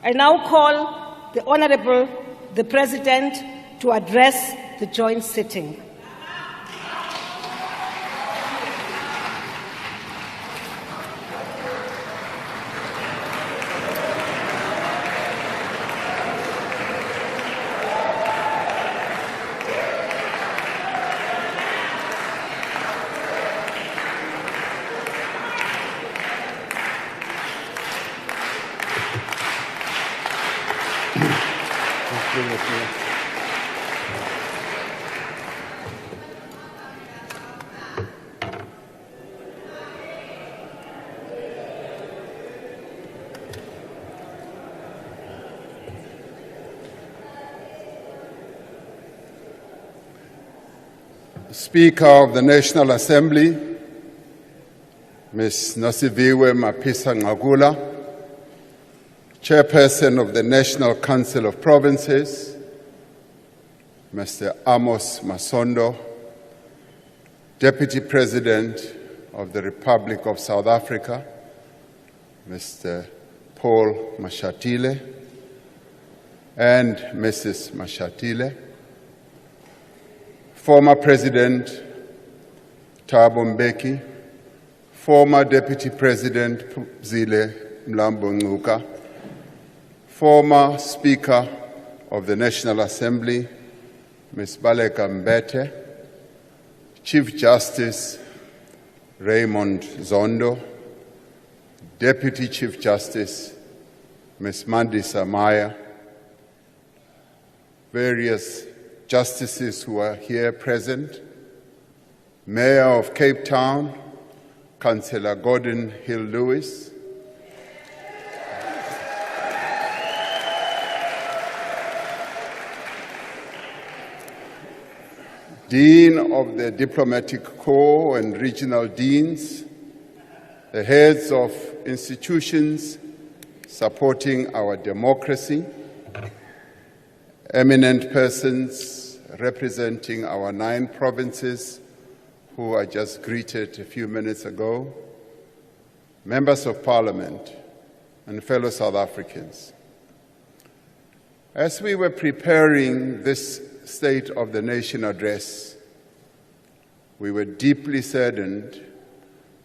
I now call the Honourable the President to address the joint sitting. Speaker of the National Assembly, Ms. Nosiviwe Mapisa-Nqakula, Chairperson of the National Council of Provinces, Mr. Amos Masondo, Deputy President of the Republic of South Africa, Mr. Paul Mashatile, and Mrs. Mashatile, former President Thabo Mbeki, former Deputy President Phumzile Mlambo-Ngcuka, former Speaker of the National Assembly, Ms. Baleka Mbete, Chief Justice Raymond Zondo, Deputy Chief Justice Ms. Mandisa Maya, various justices who are here present, Mayor of Cape Town, Councillor Gordon Hill-Lewis, Dean of the Diplomatic Corps and Regional Deans, the heads of institutions supporting our democracy, eminent persons representing our 9 provinces who I just greeted a few minutes ago, members of Parliament, and fellow South Africans. As we were preparing this State of the Nation address, we were deeply saddened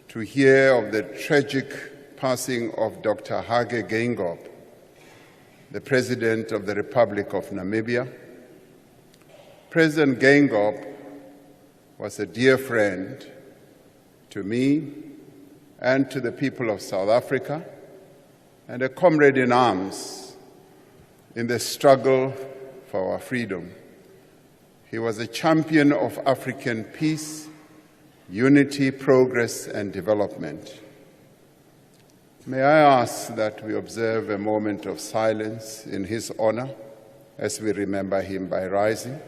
to hear of the tragic passing of Dr. Hage Geingob, the President of the Republic of Namibia. President Geingob was a dear friend to me and to the people of South Africa, and a comrade in arms in the struggle for our freedom. He was a champion of African peace, unity, progress, and development. May I ask that we observe a moment of silence in his honor as we remember him by rising.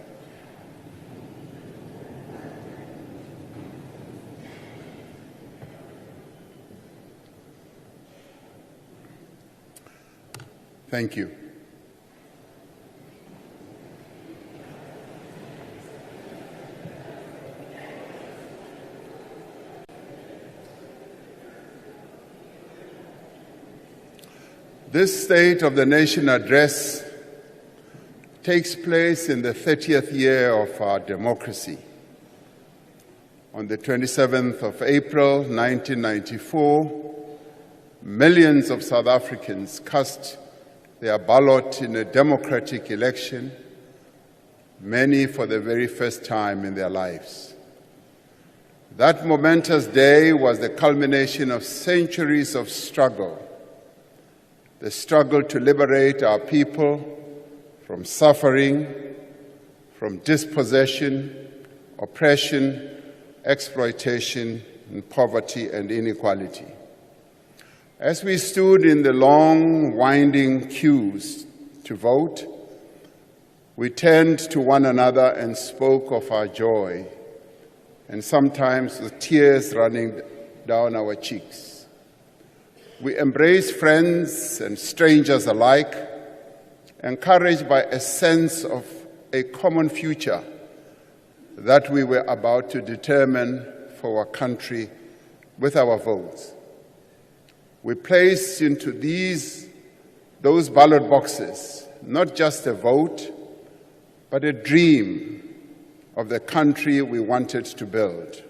Thank you. This State of the Nation address takes place in the 30th year of our democracy. On the 27th of April, 1994, millions of South Africans cast their ballot in a democratic election, many for the very first time in their lives. That momentous day was the culmination of centuries of struggle, the struggle to liberate our people from suffering, from dispossession, oppression, exploitation, and poverty and inequality. As we stood in the long, winding queues to vote, we turned to one another and spoke of our joy, and sometimes with tears running down our cheeks. We embraced friends and strangers alike, encouraged by a sense of a common future that we were about to determine for our country with our votes. We placed into these those ballot boxes, not just a vote, but a dream of the country we wanted to build.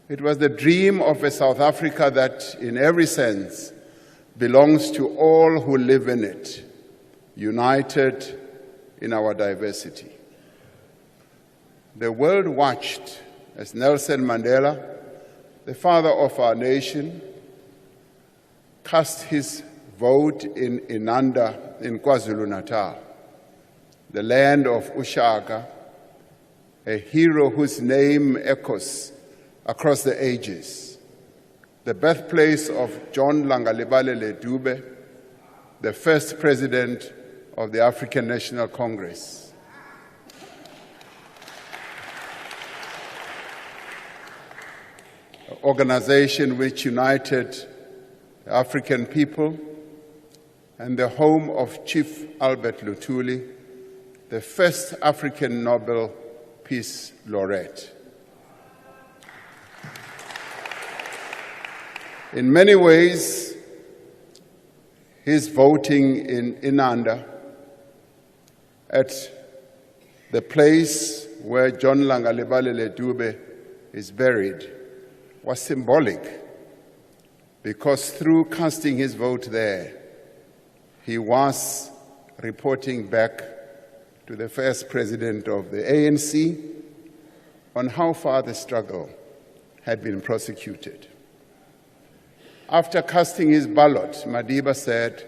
It was the dream of a South Africa that, in every sense, belongs to all who live in it, united in our diversity. The world watched as Nelson Mandela, the father of our nation, cast his vote in Inanda in KwaZulu-Natal, the land of Ushaka, a hero whose name echoes across the ages, the birthplace of John Langalibale Dube, the first president of the African National Congress. An organization which united the African people and the home of Chief Albert Luthuli, the first African Nobel Peace Laureate. In many ways, his voting in Inanda, at the place where John Langalibale Dube is buried, was symbolic, because through casting his vote there, he was reporting back to the first president of the ANC on how far the struggle had been prosecuted. After casting his ballot, Madiba said,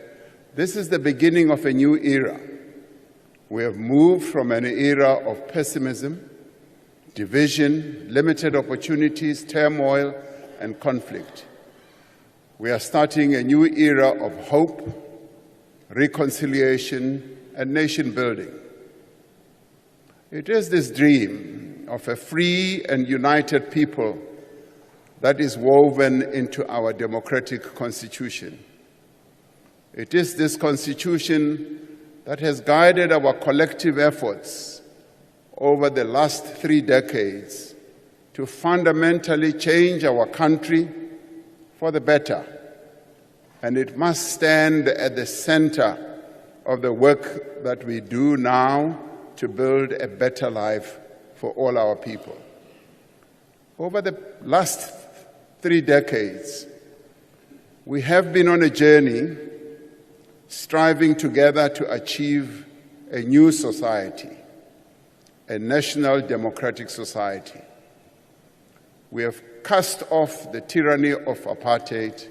"This is the beginning of a new era. We have moved from an era of pessimism, division, limited opportunities, turmoil, and conflict. We are starting a new era of hope, reconciliation, and nation building." It is this dream of a free and united people that is woven into our democratic constitution. It is this constitution that has guided our collective efforts over the last 3 decades to fundamentally change our country for the better. And it must stand at the center of the work that we do now to build a better life for all our people. Over the last 3 decades, we have been on a journey striving together to achieve a new society, a national democratic society. We have cast off the tyranny of apartheid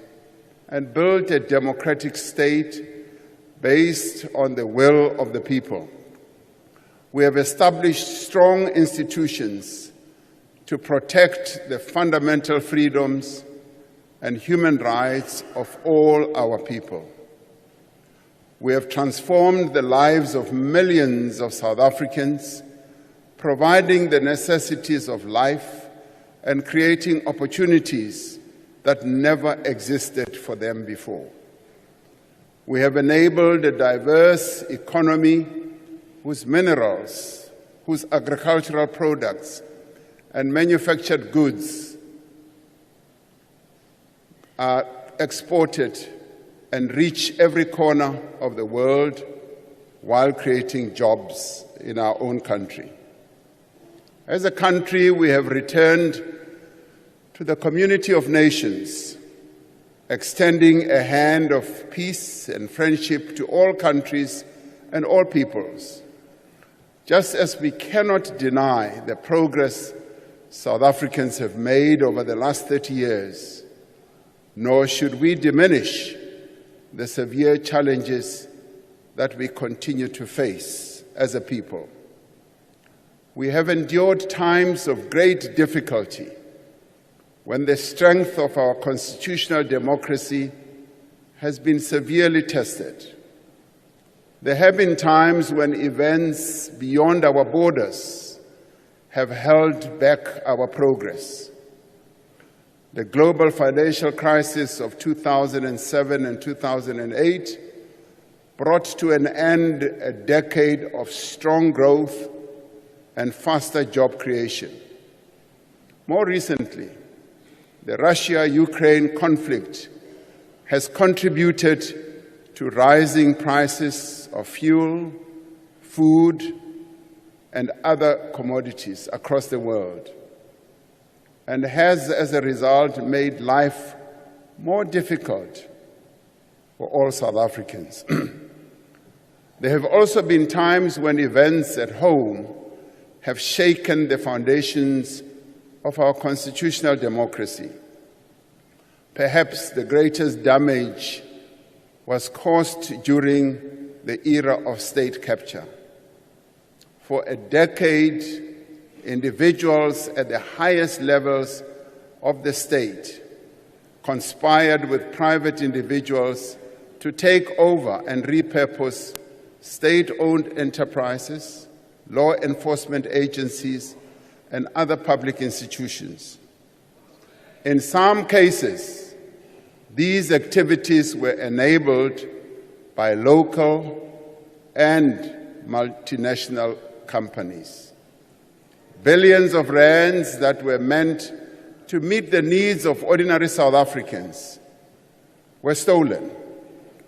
and built a democratic state based on the will of the people. We have established strong institutions to protect the fundamental freedoms and human rights of all our people. We have transformed the lives of millions of South Africans, providing the necessities of life and creating opportunities that never existed for them before. We have enabled a diverse economy whose minerals, whose agricultural products, and manufactured goods are exported and reach every corner of the world while creating jobs in our own country. As a country, we have returned to the community of nations, extending a hand of peace and friendship to all countries and all peoples. Just as we cannot deny the progress South Africans have made over the last 30 years, nor should we diminish the severe challenges that we continue to face as a people. We have endured times of great difficulty when the strength of our constitutional democracy has been severely tested. There have been times when events beyond our borders have held back our progress. The global financial crisis of 2007 and 2008 brought to an end a decade of strong growth and faster job creation. More recently, the Russia-Ukraine conflict has contributed to rising prices of fuel, food, and other commodities across the world, and has, as a result, made life more difficult for all South Africans. There have also been times when events at home have shaken the foundations of our constitutional democracy. Perhaps the greatest damage was caused during the era of state capture. For a decade, individuals at the highest levels of the state conspired with private individuals to take over and repurpose state-owned enterprises, law enforcement agencies, and other public institutions. In some cases, these activities were enabled by local and multinational companies. Billions of rands that were meant to meet the needs of ordinary South Africans were stolen.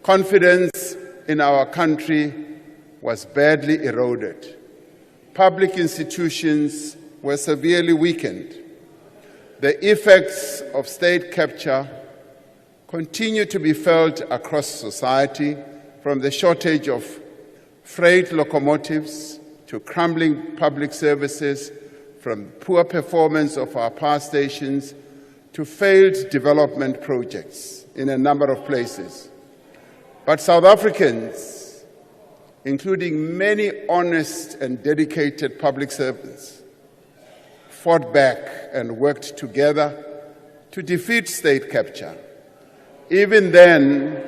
Confidence in our country was badly eroded. Public institutions were severely weakened. The effects of state capture continue to be felt across society, from the shortage of freight locomotives to crumbling public services, from poor performance of our power stations to failed development projects in a number of places. But South Africans, including many honest and dedicated public servants, fought back and worked together to defeat state capture. Even then,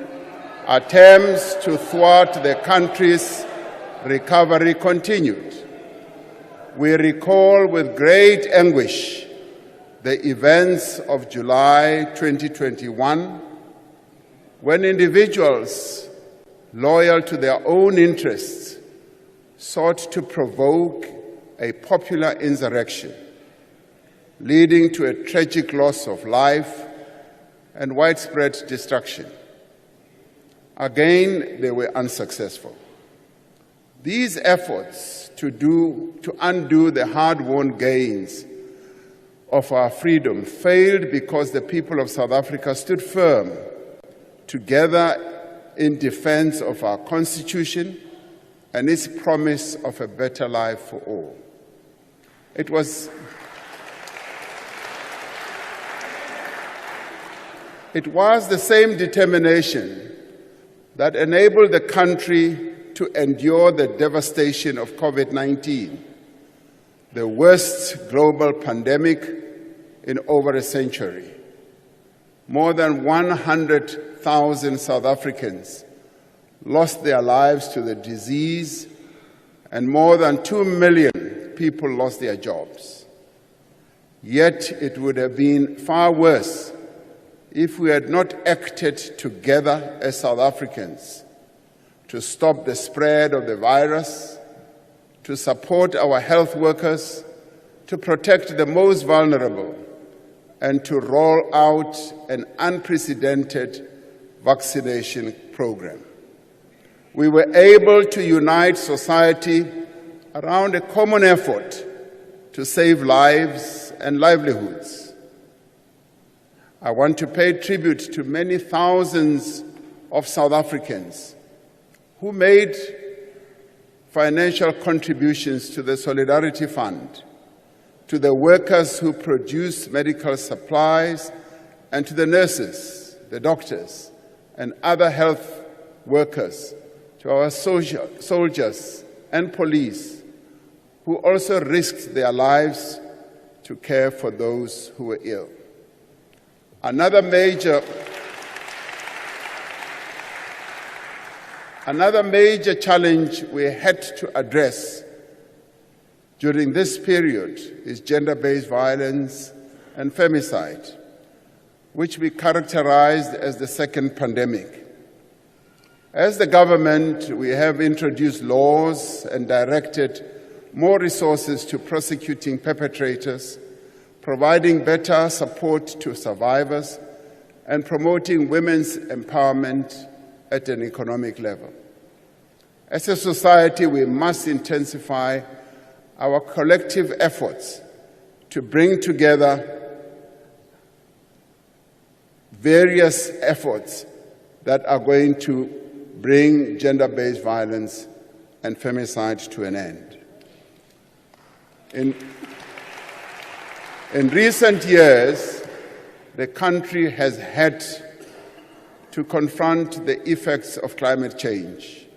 attempts to thwart the country's recovery continued. We recall with great anguish the events of July 2021, when individuals loyal to their own interests sought to provoke a popular insurrection, leading to a tragic loss of life and widespread destruction. Again, they were unsuccessful. These efforts to undo the hard-won gains of our freedom failed because the people of South Africa stood firm together in defense of our Constitution and its promise of a better life for all. It was the same determination that enabled the country to endure the devastation of COVID-19, the worst global pandemic in over a century. More than 100,000 South Africans lost their lives to the disease, and more than 2 million people lost their jobs. Yet it would have been far worse if we had not acted together as South Africans to stop the spread of the virus, to support our health workers, to protect the most vulnerable, and to roll out an unprecedented vaccination program. We were able to unite society around a common effort to save lives and livelihoods. I want to pay tribute to many thousands of South Africans who made financial contributions to the Solidarity Fund, to the workers who produce medical supplies, and to the nurses, the doctors, and other health workers, to our soldiers and police, who also risked their lives to care for those who were ill. Another major challenge we had to address during this period is gender-based violence and femicide, which we characterized as the second pandemic. As the government, we have introduced laws and directed more resources to prosecuting perpetrators, providing better support to survivors, and promoting women's empowerment at an economic level. As a society, we must intensify our collective efforts to bring together various efforts that are going to bring gender-based violence and femicide to an end. In recent years, the country has had to confront the effects of climate change.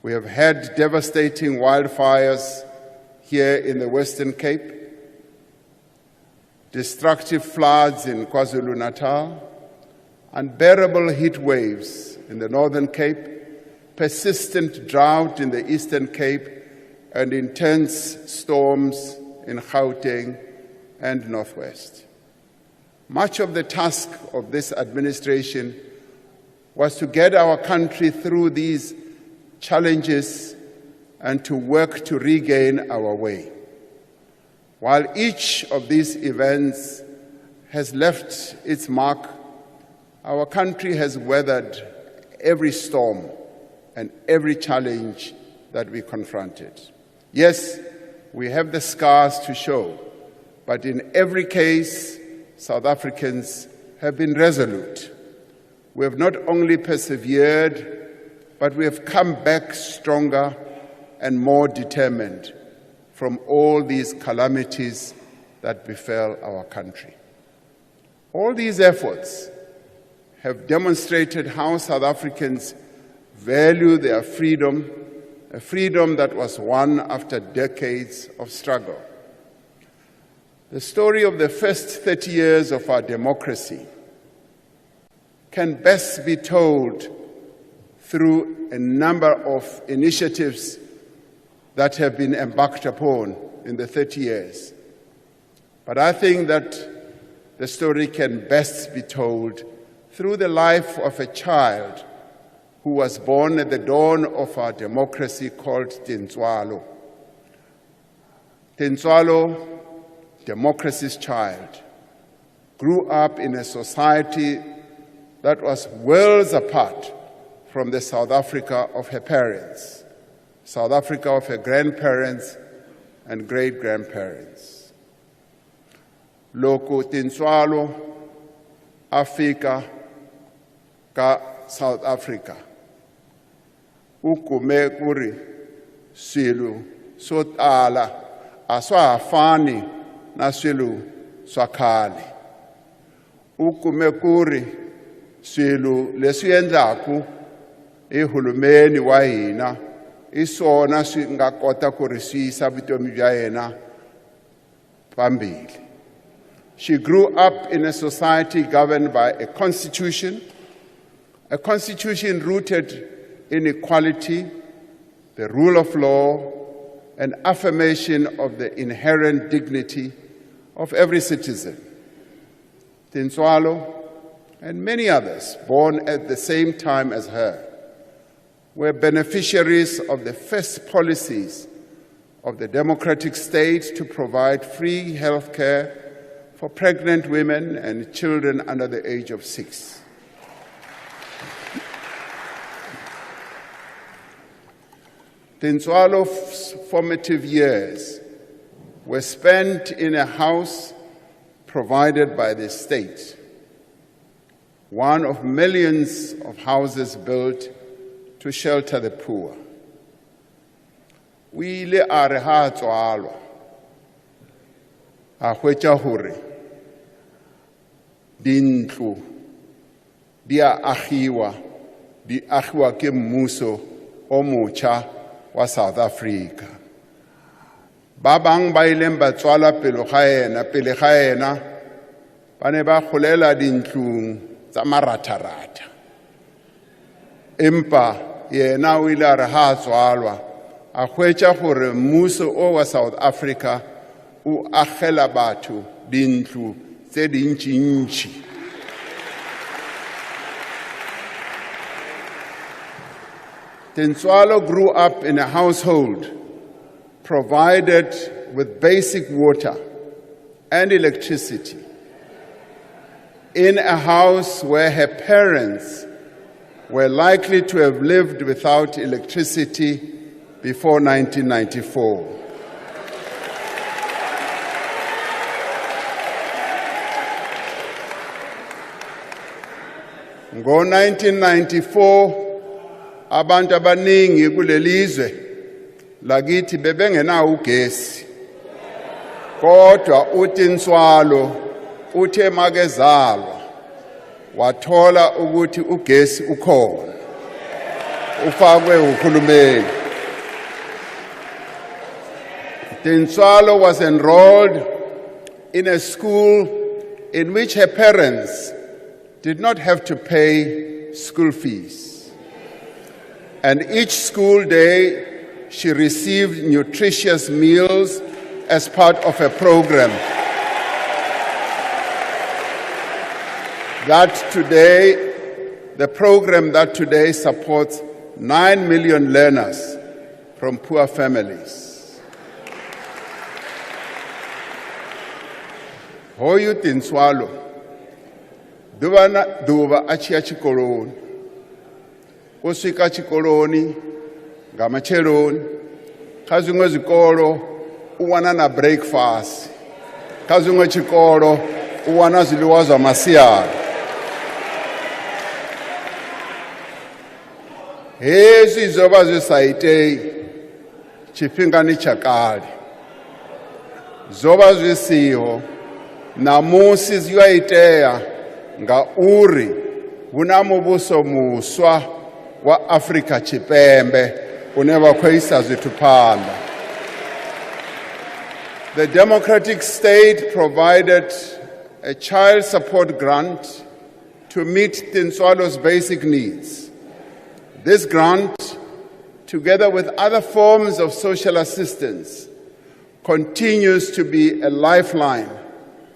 We have had devastating wildfires here in the Western Cape, destructive floods in KwaZulu-Natal, unbearable heat waves in the Northern Cape, persistent drought in the Eastern Cape, and intense storms in Gauteng and Northwest. Much of the task of this administration was to get our country through these challenges and to work to regain our way. While each of these events has left its mark, our country has weathered every storm and every challenge that we confronted. Yes, we have the scars to show, but in every case, South Africans have been resolute. We have not only persevered, but we have come back stronger and more determined from all these calamities that befell our country. All these efforts have demonstrated how South Africans value their freedom, a freedom that was won after decades of struggle. The story of the first 30 years of our democracy can best be told through a number of initiatives that have been embarked upon in the 30 years. But I think that the story can best be told through the life of a child who was born at the dawn of our democracy called Tintswalo. Tintswalo, democracy's child, grew up in a society that was worlds apart from the South Africa of her parents, South Africa of her grandparents and great-grandparents. Loko Tintswalo afika ka South Africa, ukume kuri swilo swo tala a swa ha fani na swilo swa khale. Ukume kuri swilo leswi endlaku hulumeni wa hina i swona swi nga kota ku ri swi yisa vutomi bya yena pambili. She grew up in a society governed by a constitution rooted in equality, the rule of law, and affirmation of the inherent dignity of every citizen. Tintswalo and many others born at the same time as her were beneficiaries of the first policies of the democratic state to provide free health care for pregnant women and children under the age of 6. Tintswalo's formative years were spent in a house provided by the state, one of millions of houses built to shelter the poor. O ile a re ha a tswalwa a hwetša hore dintlo di a agiwa ke mmuso o motjha wa South Africa. Ba bang ba ileng ba tswala pele ga ena ba ne ba golela dintlong tsa maratharata. Empa yena o ile a re ha a tswalwa a hwetša gore mmuso o wa South Africa o agela batho dintlo tse dintši-ntši. Tintswalo grew up in a household provided with basic water and electricity, in a house where her parents were likely to have lived without electricity before 1994. Ngo-1994, abantu abaningi kulelizwe lakithi bebengenawo ugesi. Kodwa uTintswalo uthe makezalwa wathola ukuthi ugesi ukhona. Ufakwe uhulumeni. Tintswalo was enrolled in a school in which her parents did not have to pay school fees. And each school day, she received nutritious meals as part of a program the program that today supports 9 million learners from poor families. Hoyu Tintswalo duva achia chikoloni. Usika chikoloni ngamacheloni. Kazungwe zikolo uwana na breakfast. Kazungwe chikolo uwana ziliwa za masiyana. Hezi zoba zisaitei chifingani chakali. Zoba zisiho namusi ziyaitea nga uri unamubuso muswa wa Afrika Chipembe uneva kweisa zitupanda. The democratic state provided a child support grant to meet Tintswalo's basic needs. This grant, together with other forms of social assistance, continues to be a lifeline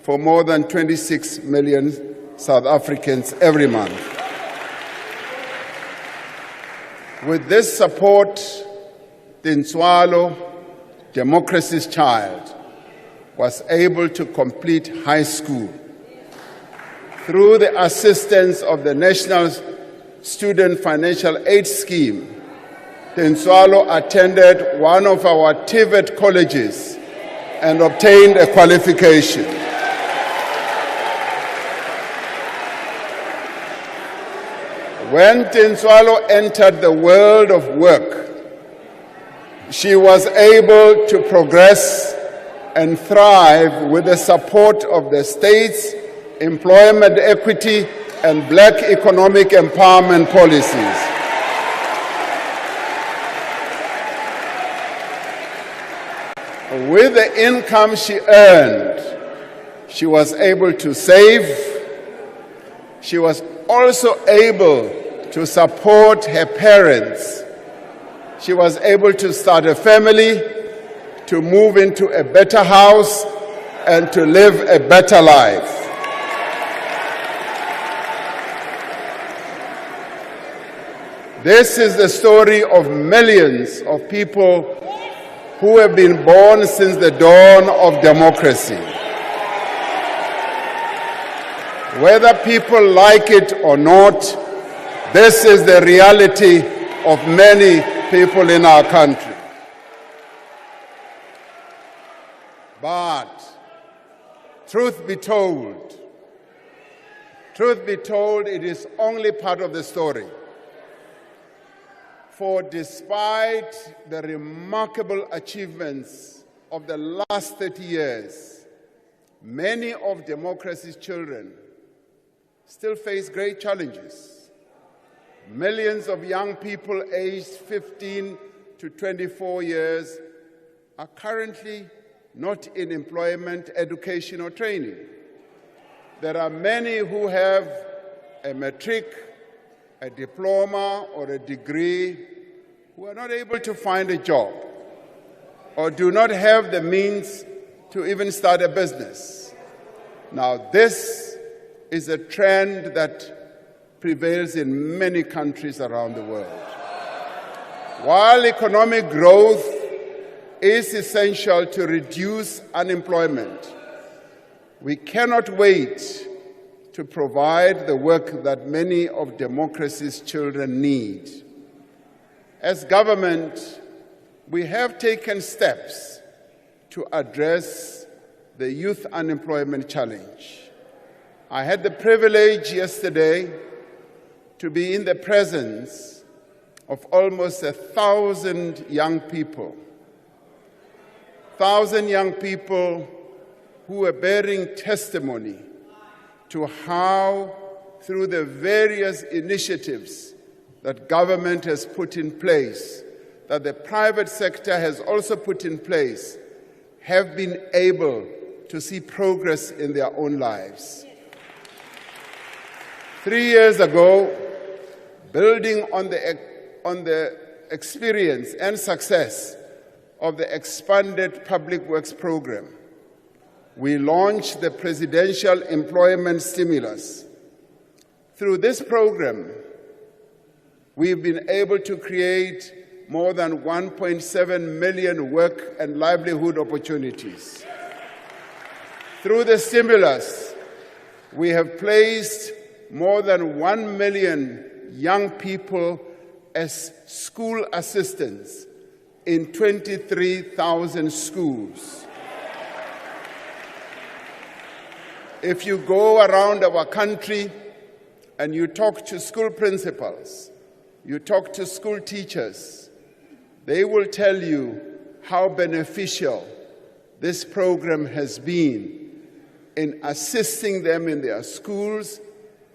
for more than 26 million South Africans every month. With this support, Tintswalo, democracy's child, was able to complete high school. Through the assistance of the National Student Financial Aid Scheme, Tintswalo attended one of our TVET colleges and obtained a qualification. When Tintswalo entered the world of work, she was able to progress and thrive with the support of the state's employment equity and black economic empowerment policies. With the income she earned, she was able to save. She was also able to support her parents. She was able to start a family, to move into a better house, and to live a better life. This is the story of millions of people who have been born since the dawn of democracy. Whether people like it or not, this is the reality of many people in our country. But truth be told, it is only part of the story. For despite the remarkable achievements of the last 30 years, many of democracy's children still face great challenges. Millions of young people aged 15 to 24 years are currently not in employment, education, or training. There are many who have a matric, a diploma, or a degree who are not able to find a job or do not have the means to even start a business. Now, this is a trend that prevails in many countries around the world. While economic growth is essential to reduce unemployment, we cannot wait to provide the work that many of democracy's children need. As government, we have taken steps to address the youth unemployment challenge. I had the privilege yesterday to be in the presence of almost 1,000 young people. 1,000 young people who were bearing testimony to how, through the various initiatives that government has put in place, that the private sector has also put in place, have been able to see progress in their own lives. 3 years ago, building on the experience and success of the expanded Public Works Program, we launched the Presidential Employment Stimulus. Through this program, we've been able to create more than 1.7 million work and livelihood opportunities. Through the stimulus, we have placed more than 1 million young people as school assistants in 23,000 schools. If you go around our country and you talk to school principals, you talk to school teachers, they will tell you how beneficial this program has been in assisting them in their schools,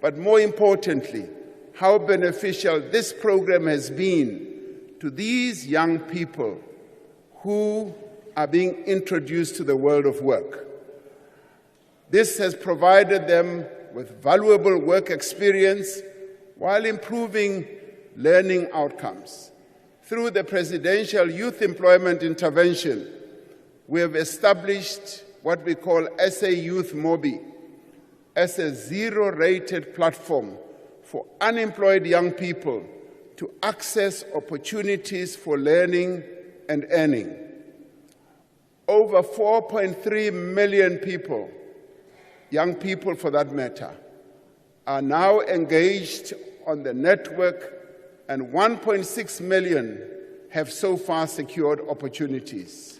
but more importantly, how beneficial this program has been to these young people who are being introduced to the world of work. This has provided them with valuable work experience while improving learning outcomes. Through the Presidential Youth Employment Intervention, we have established what we call SA Youth Mobi as a zero-rated platform for unemployed young people to access opportunities for learning and earning. Over 4.3 million people, young people for that matter, are now engaged on the network, and 1.6 million have so far secured opportunities.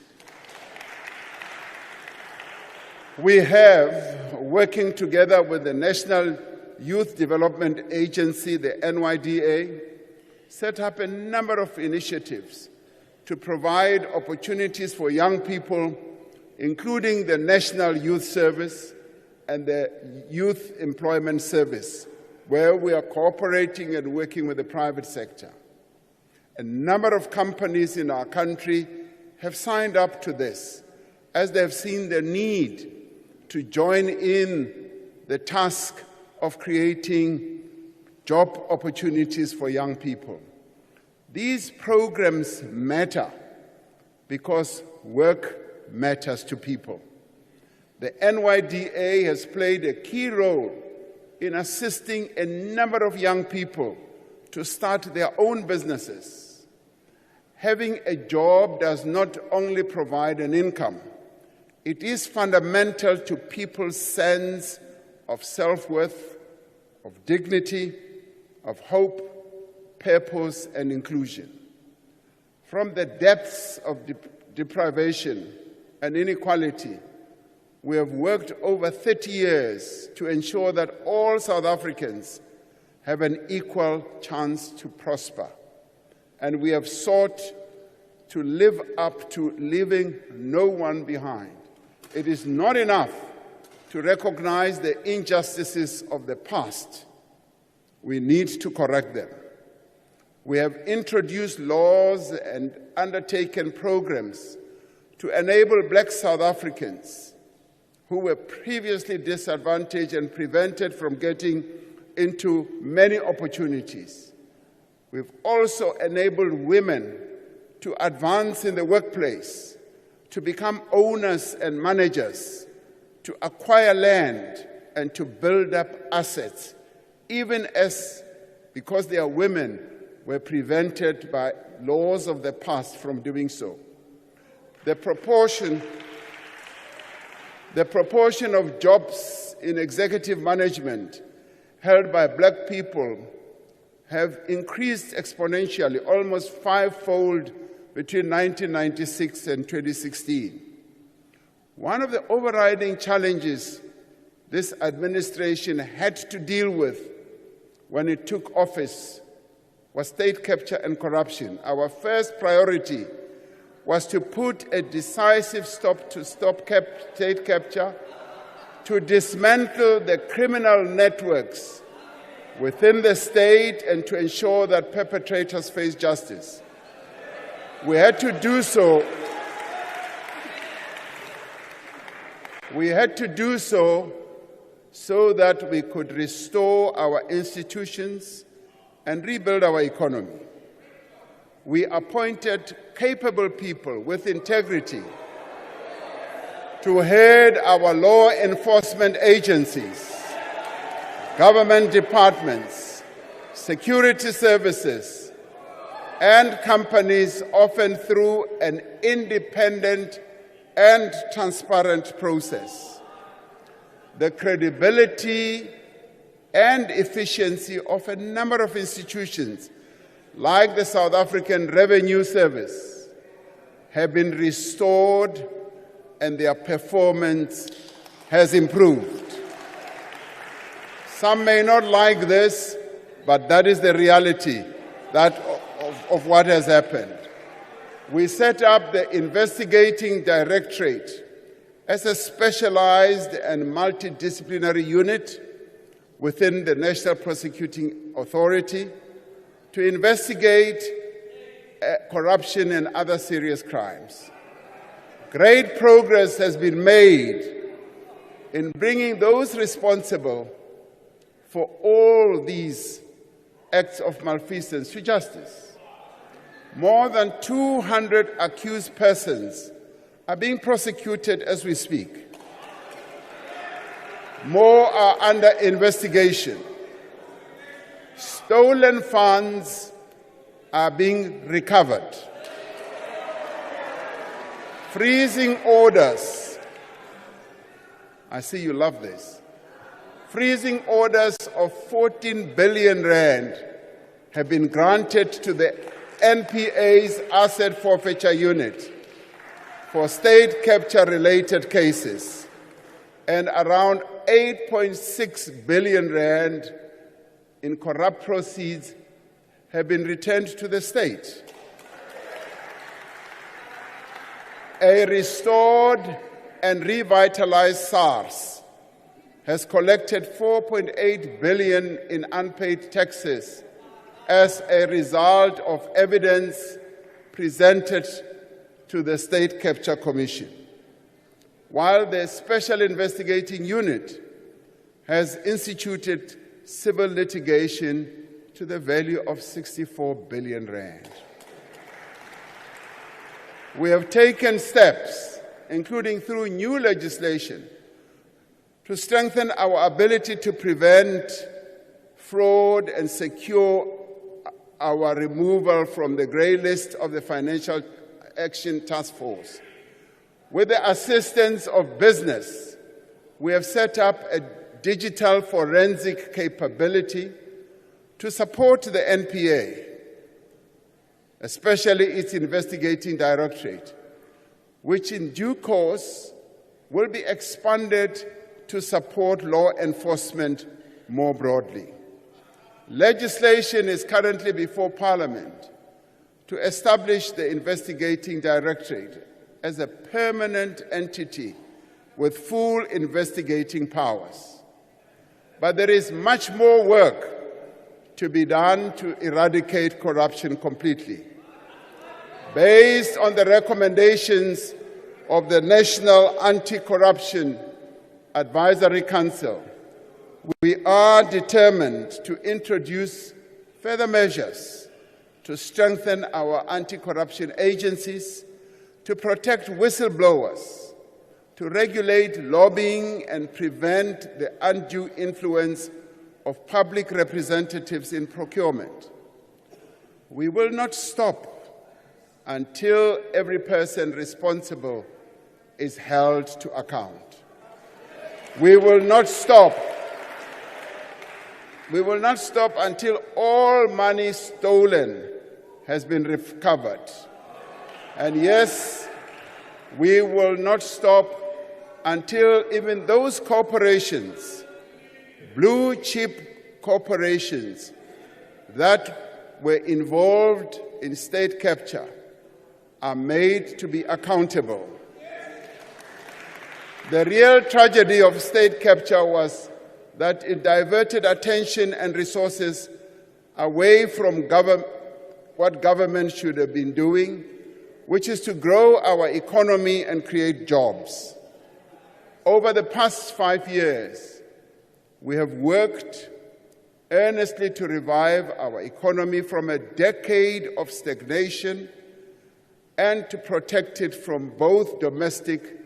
We have, working together with the National Youth Development Agency, the NYDA, set up a number of initiatives to provide opportunities for young people, including the National Youth Service and the Youth Employment Service, where we are cooperating and working with the private sector. A number of companies in our country have signed up to this, as they have seen the need to join in the task of creating job opportunities for young people. These programs matter because work matters to people. The NYDA has played a key role in assisting a number of young people to start their own businesses. Having a job does not only provide an income, it is fundamental to people's sense of self-worth, of dignity, of hope, purpose, and inclusion. From the depths of deprivation and inequality, we have worked over 30 years to ensure that all South Africans have an equal chance to prosper. And we have sought to live up to leaving no one behind. It is not enough to recognize the injustices of the past. We need to correct them. We have introduced laws and undertaken programs to enable Black South Africans who were previously disadvantaged and prevented from getting into many opportunities. We've also enabled women to advance in the workplace, to become owners and managers, to acquire land and to build up assets, even as, because they are women, were prevented by laws of the past from doing so. The proportion The proportion of jobs in executive management held by black people have increased exponentially, almost fivefold between 1996 and 2016. One of the overriding challenges this administration had to deal with when it took office was state capture and corruption. Our first priority was to put a decisive stop to state capture, to dismantle the criminal networks within the state and to ensure that perpetrators face justice. We had to do so. So that we could restore our institutions and rebuild our economy. We appointed capable people with integrity to head our law enforcement agencies, government departments, security services, and companies, often through an independent and transparent process. The credibility and efficiency of a number of institutions, like the South African Revenue Service, have been restored and their performance has improved. Some may not like this, but that is the reality of what has happened. We set up the Investigating Directorate as a specialized and multidisciplinary unit within the National Prosecuting Authority to investigate corruption and other serious crimes. Great progress has been made in bringing those responsible for all these acts of malfeasance to justice. More than 200 accused persons are being prosecuted as we speak. More are under investigation. Stolen funds are being recovered. Freezing orders, I see you love this. Freezing orders of 14 billion rand have been granted to the NPA's Asset Forfeiture Unit for state capture-related cases, and around 8.6 billion rand in corrupt proceeds have been returned to the state. A restored and revitalized SARS has collected 4.8 billion in unpaid taxes as a result of evidence presented to the State Capture Commission, while the Special Investigating Unit has instituted civil litigation to the value of 64 billion rand. We have taken steps, including through new legislation, to strengthen our ability to prevent fraud and secure our removal from the grey list of the Financial Action Task Force. With the assistance of business, we have set up a digital forensic capability to support the NPA, especially its Investigating Directorate, which in due course will be expanded to support law enforcement more broadly. Legislation is currently before Parliament to establish the Investigating Directorate as a permanent entity with full investigating powers. But there is much more work to be done to eradicate corruption completely. Based on the recommendations of the National Anti-Corruption Advisory Council, we are determined to introduce further measures to strengthen our anti-corruption agencies, to protect whistleblowers, to regulate lobbying and prevent the undue influence of public representatives in procurement. We will not stop until every person responsible is held to account. We will not stop. We will not stop until all money stolen has been recovered. And yes, we will not stop until even those corporations, blue chip corporations that were involved in state capture, are made to be accountable. The real tragedy of state capture was that it diverted attention and resources away from what government should have been doing, which is to grow our economy and create jobs. Over the past 5 years, we have worked earnestly to revive our economy from a decade of stagnation and to protect it from both domestic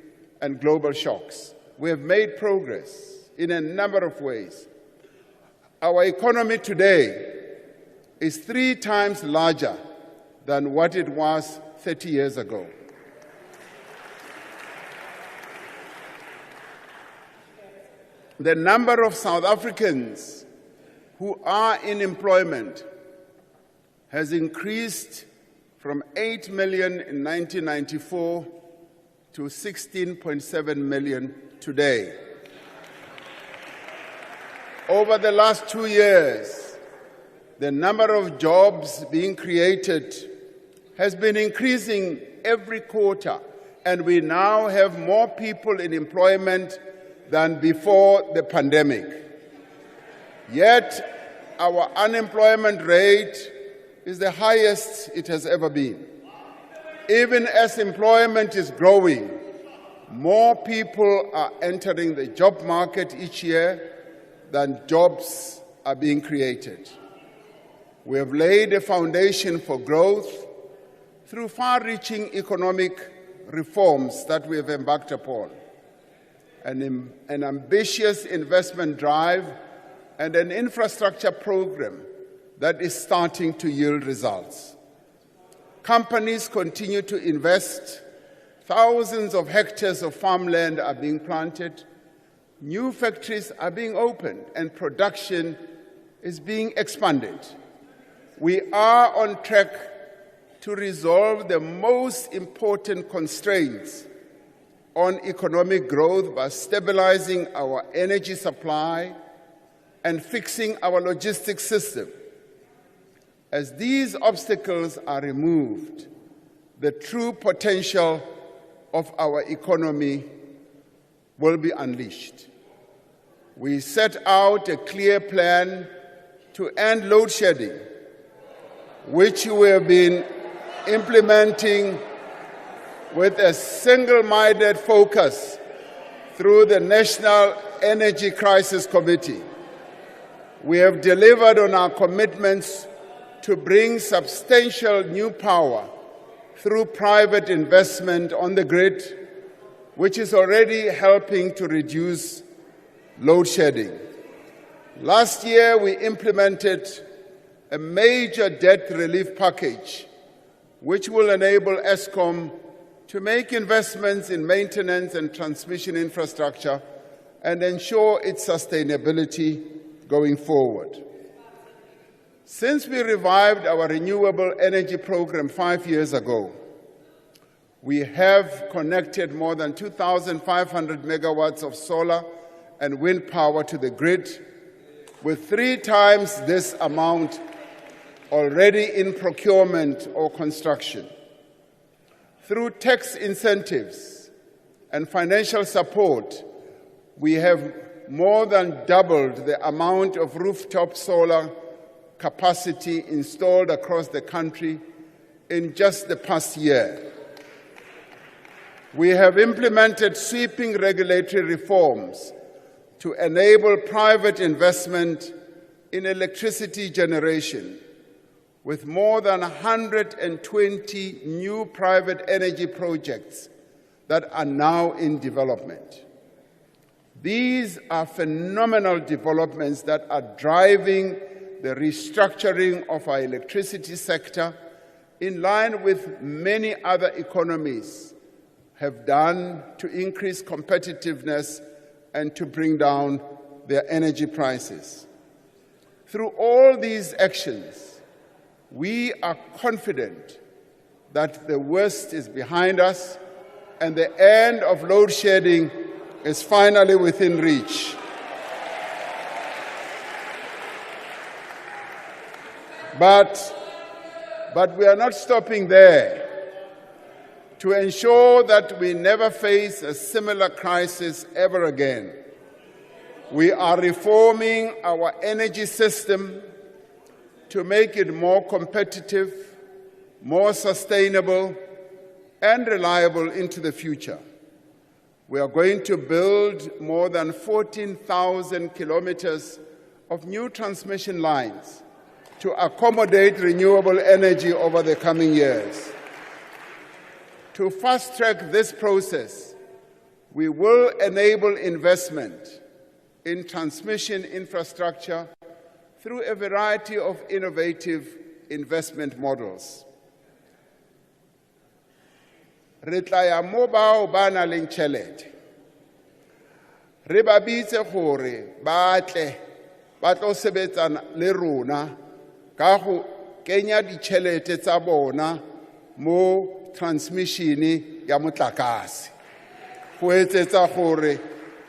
and global shocks. We have made progress in a number of ways. Our economy today is 3 times larger than what it was 30 years ago. The number of South Africans who are in employment has increased from 8 million in 1994 to 16.7 million today. Over the last 2 years, the number of jobs being created has been increasing every quarter, and we now have more people in employment than before the pandemic. Yet, our unemployment rate is the highest it has ever been. Even as employment is growing, more people are entering the job market each year than jobs are being created. We have laid a foundation for growth through far-reaching economic reforms that we have embarked upon, an ambitious investment drive, and an infrastructure program that is starting to yield results. Companies continue to invest. Thousands of hectares of farmland are being planted. New factories are being opened, and production is being expanded. We are on track to resolve the most important constraints on economic growth by stabilizing our energy supply and fixing our logistics system. As these obstacles are removed, the true potential of our economy will be unleashed. We set out a clear plan to end load shedding, which we have been implementing with a single-minded focus through the National Energy Crisis Committee. We have delivered on our commitments to bring substantial new power through private investment on the grid, which is already helping to reduce load shedding. Last year, we implemented a major debt relief package, which will enable Eskom to make investments in maintenance and transmission infrastructure and ensure its sustainability going forward. Since we revived our renewable energy program 5 years ago, we have connected more than 2,500 megawatts of solar and wind power to the grid, with 3 times this amount already in procurement or construction. Through tax incentives and financial support, we have more than doubled the amount of rooftop solar capacity installed across the country in just the past year. We have implemented sweeping regulatory reforms to enable private investment in electricity generation, with more than 120 new private energy projects that are now in development. These are phenomenal developments that are driving the restructuring of our electricity sector in line with many other economies have done to increase competitiveness and to bring down their energy prices. Through all these actions, we are confident that the worst is behind us and the end of load shedding is finally within reach. But we are not stopping there. To ensure that we never face a similar crisis ever again, we are reforming our energy system to make it more competitive, more sustainable, and reliable into the future. We are going to build more than 14,000 kilometers of new transmission lines to accommodate renewable energy over the coming years. To fast-track this process, we will enable investment in transmission infrastructure through a variety of innovative investment models. Re tla ya mo bao ba nang le tjhelete. Re ba bitse gore ba tle ba tlo sebetsana le rona ka go kenya ditjhelete tsa bona mo transmission ya motlakase. Go etsetsa gore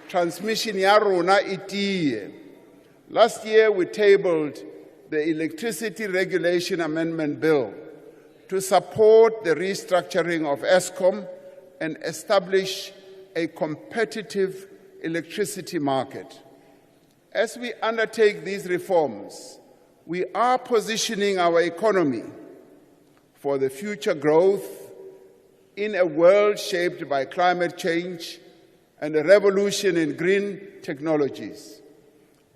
transmission ya rona e tie. Last year we tabled the Electricity Regulation Amendment Bill to support the restructuring of Eskom and establish a competitive electricity market. As we undertake these reforms, we are positioning our economy for the future growth in a world shaped by climate change and a revolution in green technologies.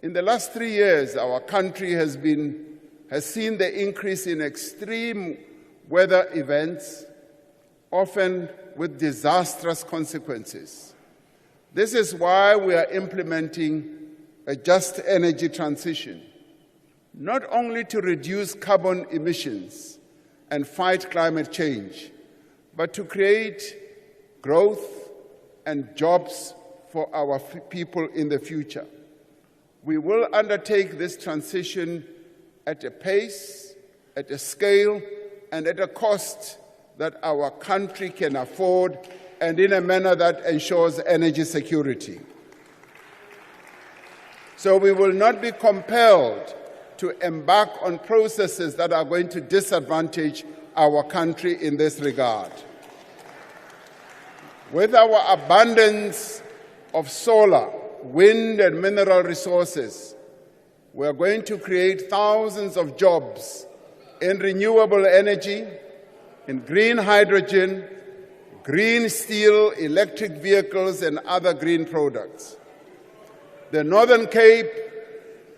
In the last 3 years, our country has seen the increase in extreme weather events, often with disastrous consequences. This is why we are implementing a just energy transition, not only to reduce carbon emissions and fight climate change, but to create growth and jobs for our people in the future. We will undertake this transition at a pace, at a scale, and at a cost that our country can afford, and in a manner that ensures energy security. So we will not be compelled to embark on processes that are going to disadvantage our country in this regard. With our abundance of solar, wind, and mineral resources, we are going to create thousands of jobs in renewable energy, in green hydrogen, green steel, electric vehicles, and other green products. The Northern Cape,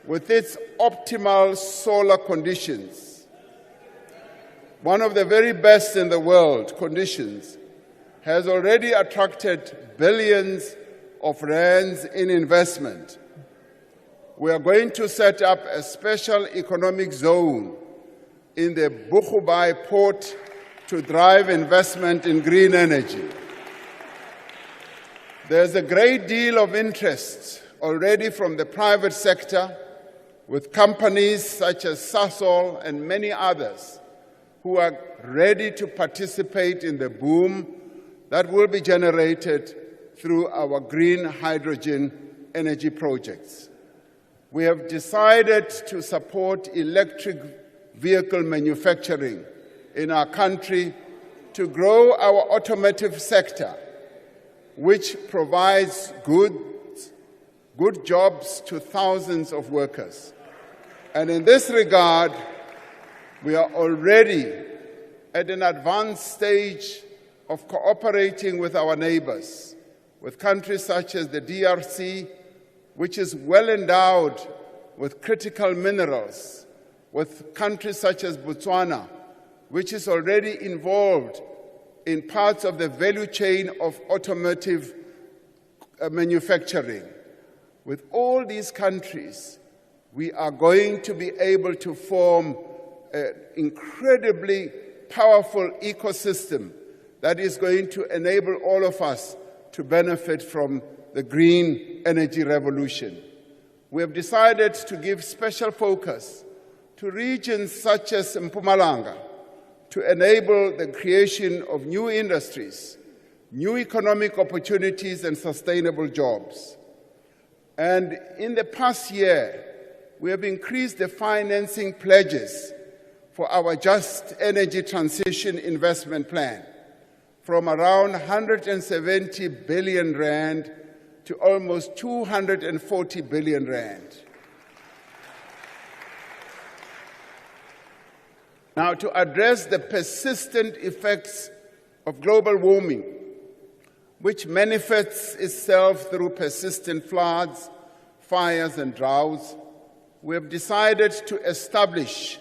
with its optimal solar conditions, one of the very best in the world conditions, has already attracted billions of rands in investment. We are going to set up a special economic zone in the Boegoebaai port to drive investment in green energy. There's a great deal of interest already from the private sector, with companies such as Sasol and many others who are ready to participate in the boom that will be generated through our green hydrogen energy projects. We have decided to support electric vehicle manufacturing in our country to grow our automotive sector, which provides good jobs to thousands of workers. And in this regard, we are already at an advanced stage of cooperating with our neighbors, with countries such as the DRC, which is well endowed with critical minerals, with countries such as Botswana, which is already involved in parts of the value chain of automotive manufacturing. With all these countries, we are going to be able to form an incredibly powerful ecosystem that is going to enable all of us to benefit from the green energy revolution. We have decided to give special focus to regions such as Mpumalanga to enable the creation of new industries, new economic opportunities, and sustainable jobs. And in the past year, we have increased the financing pledges for our Just Energy Transition Investment Plan from around 170 billion rand to almost 240 billion rand. Now, to address the persistent effects of global warming, which manifests itself through persistent floods, fires, and droughts, we have decided to establish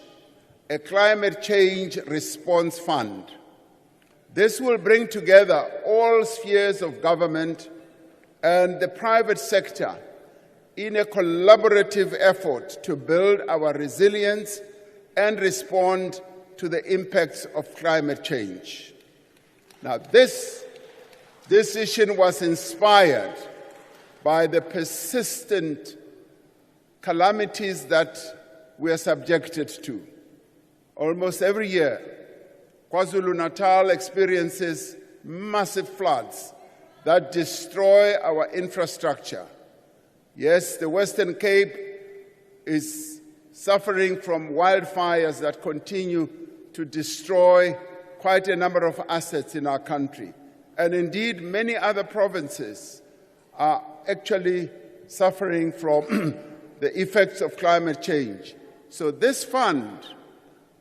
a climate change response fund. This will bring together all spheres of government and the private sector in a collaborative effort to build our resilience and respond to the impacts of climate change. Now, this decision was inspired by the persistent calamities that we are subjected to. Almost every year, KwaZulu-Natal experiences massive floods that destroy our infrastructure. Yes, the Western Cape is suffering from wildfires that continue to destroy quite a number of assets in our country. And indeed, many other provinces are actually suffering from the effects of climate change. So this fund,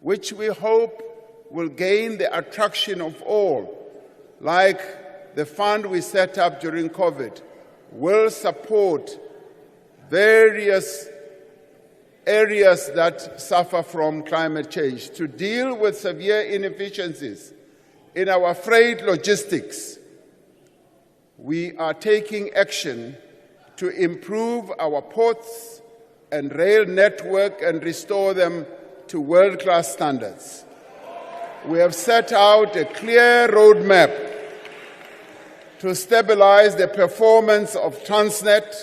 which we hope will gain the attraction of all, like the fund we set up during COVID, will support various areas that suffer from climate change to deal with severe inefficiencies in our freight logistics. We are taking action to improve our ports and rail network and restore them to world-class standards. We have set out a clear roadmap to stabilize the performance of Transnet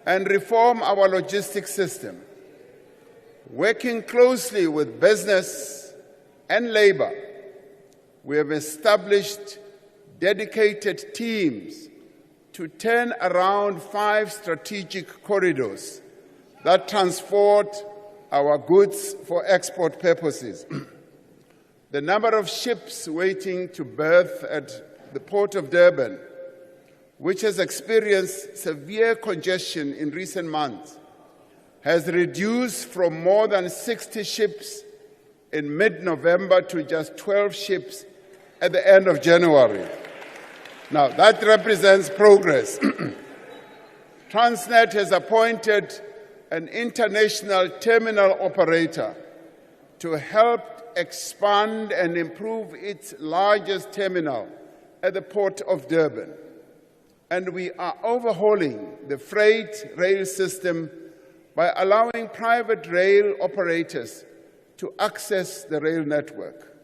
and reform our logistics system. Working closely with business and labor, we have established dedicated teams to turn around 5 strategic corridors that transport our goods for export purposes. The number of ships waiting to berth at the Port of Durban, which has experienced severe congestion in recent months, has reduced from more than 60 ships in mid-November to just 12 ships at the end of January. Now, that represents progress. Transnet has appointed an international terminal operator to help expand and improve its largest terminal at the Port of Durban. And we are overhauling the freight rail system by allowing private rail operators to access the rail network.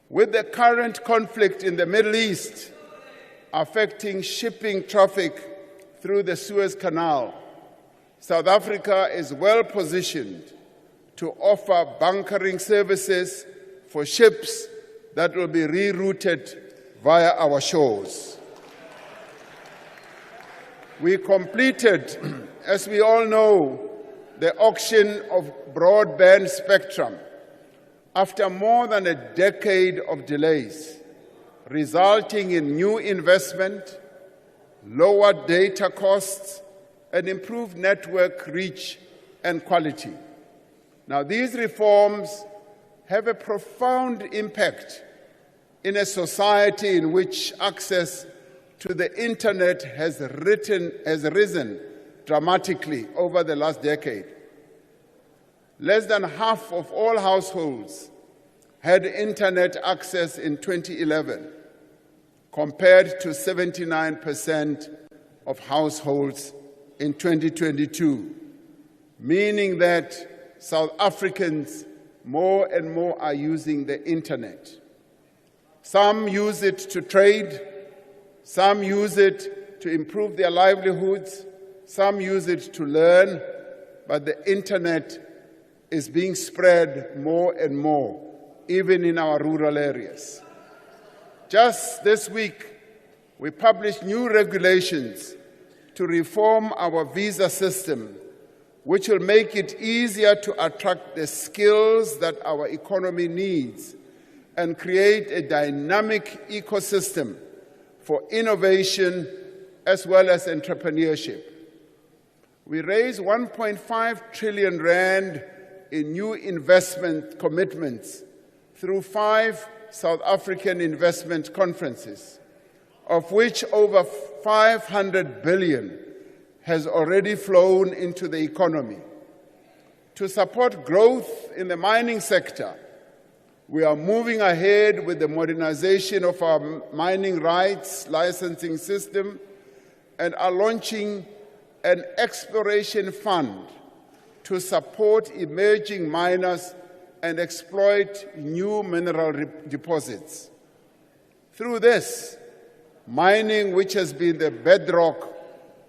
With the current conflict in the Middle East affecting shipping traffic through the Suez Canal, South Africa is well positioned to offer bunkering services for ships that will be rerouted via our shores. We completed, as we all know, the auction of broadband spectrum after more than a decade of delays, resulting in new investment, lower data costs, and improved network reach and quality. Now, these reforms have a profound impact in a society in which access to the internet has risen dramatically over the last decade. Less than half of all households had internet access in 2011, compared to 79% of households in 2022, meaning that South Africans more and more are using the internet. Some use it to trade, some use it to improve their livelihoods. Some use it to learn, but the internet is being spread more and more, even in our rural areas. Just this week, we published new regulations to reform our visa system, which will make it easier to attract the skills that our economy needs and create a dynamic ecosystem for innovation as well as entrepreneurship. We raised 1.5 trillion rand in new investment commitments through 5 South African investment conferences, of which over 500 billion has already flown into the economy. To support growth in the mining sector, we are moving ahead with the modernization of our mining rights licensing system and are launching an exploration fund to support emerging miners and exploit new mineral deposits. Through this, mining, which has been the bedrock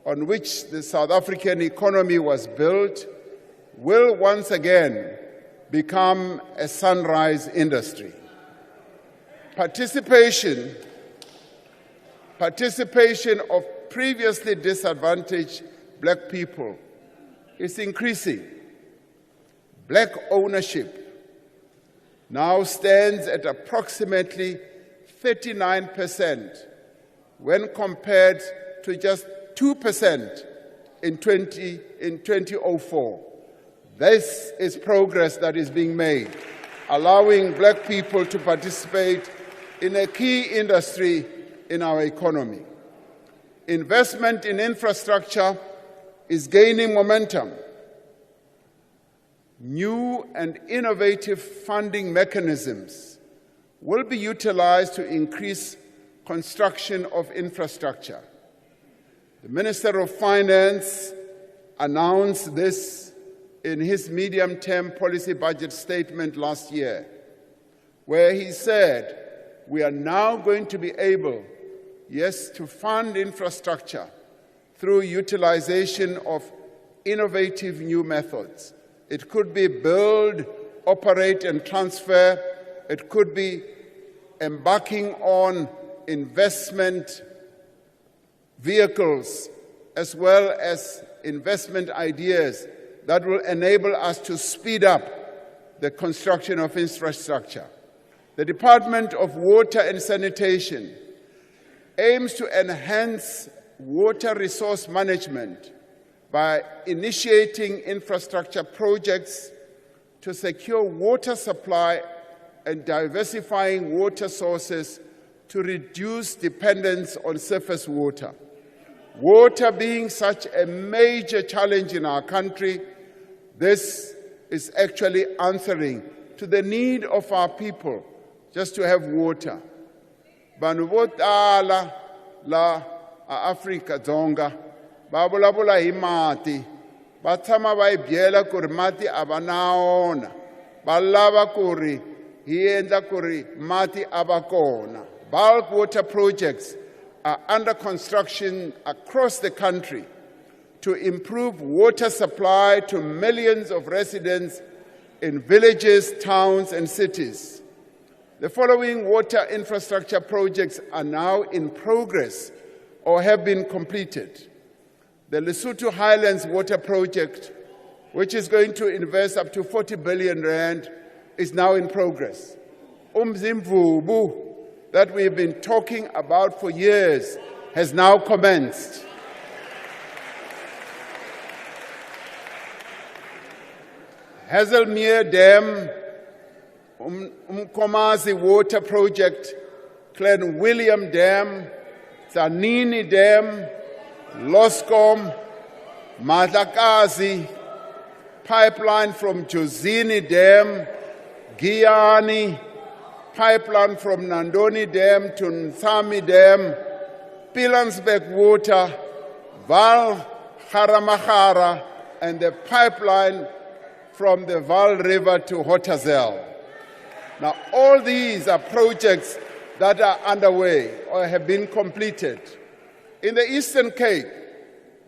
on which the South African economy was built, will once again become a sunrise industry. Participation of previously disadvantaged Black people is increasing. Black ownership now stands at approximately 39% when compared to just 2% in 2004. This is progress that is being made, allowing Black people to participate in a key industry in our economy. Investment in infrastructure is gaining momentum. New and innovative funding mechanisms will be utilized to increase construction of infrastructure. The Minister of Finance announced this in his medium-term policy budget statement last year, where he said, we are now going to be able, yes, to fund infrastructure through utilization of innovative new methods. It could be build, operate, and transfer. It could be embarking on investment vehicles as well as investment ideas that will enable us to speed up the construction of infrastructure. The Department of Water and Sanitation aims to enhance water resource management by initiating infrastructure projects to secure water supply and diversifying water sources to reduce dependence on surface water. Water being such a major challenge in our country, this is actually answering to the need of our people just to have water. Vanhu vo tala la Afrika Dzonga va vulavula hi mati, va tshama va hi byela ku ri mati a va na wona, va lava ku ri hi endla ku ri mati a va kona. Bulk water projects are under construction across the country to improve water supply to millions of residents in villages, towns, and cities. The following water infrastructure projects are now in progress or have been completed. The Lesotho Highlands Water Project, which is going to invest up to 40 billion rand, is now in progress. Umzimvubu, that we've been talking about for years, has now commenced. Hazelmere Dam, Umkomazi Water Project, Clan William Dam, Zanini Dam, Loscom, Madlakazi, pipeline from Jozini Dam, Giyani, pipeline from Nandoni Dam to Nsami Dam, Pilansberg Water, Val Haramahara, and the pipeline from the Val River to Hotazel. Now, all these are projects that are underway or have been completed. In the Eastern Cape,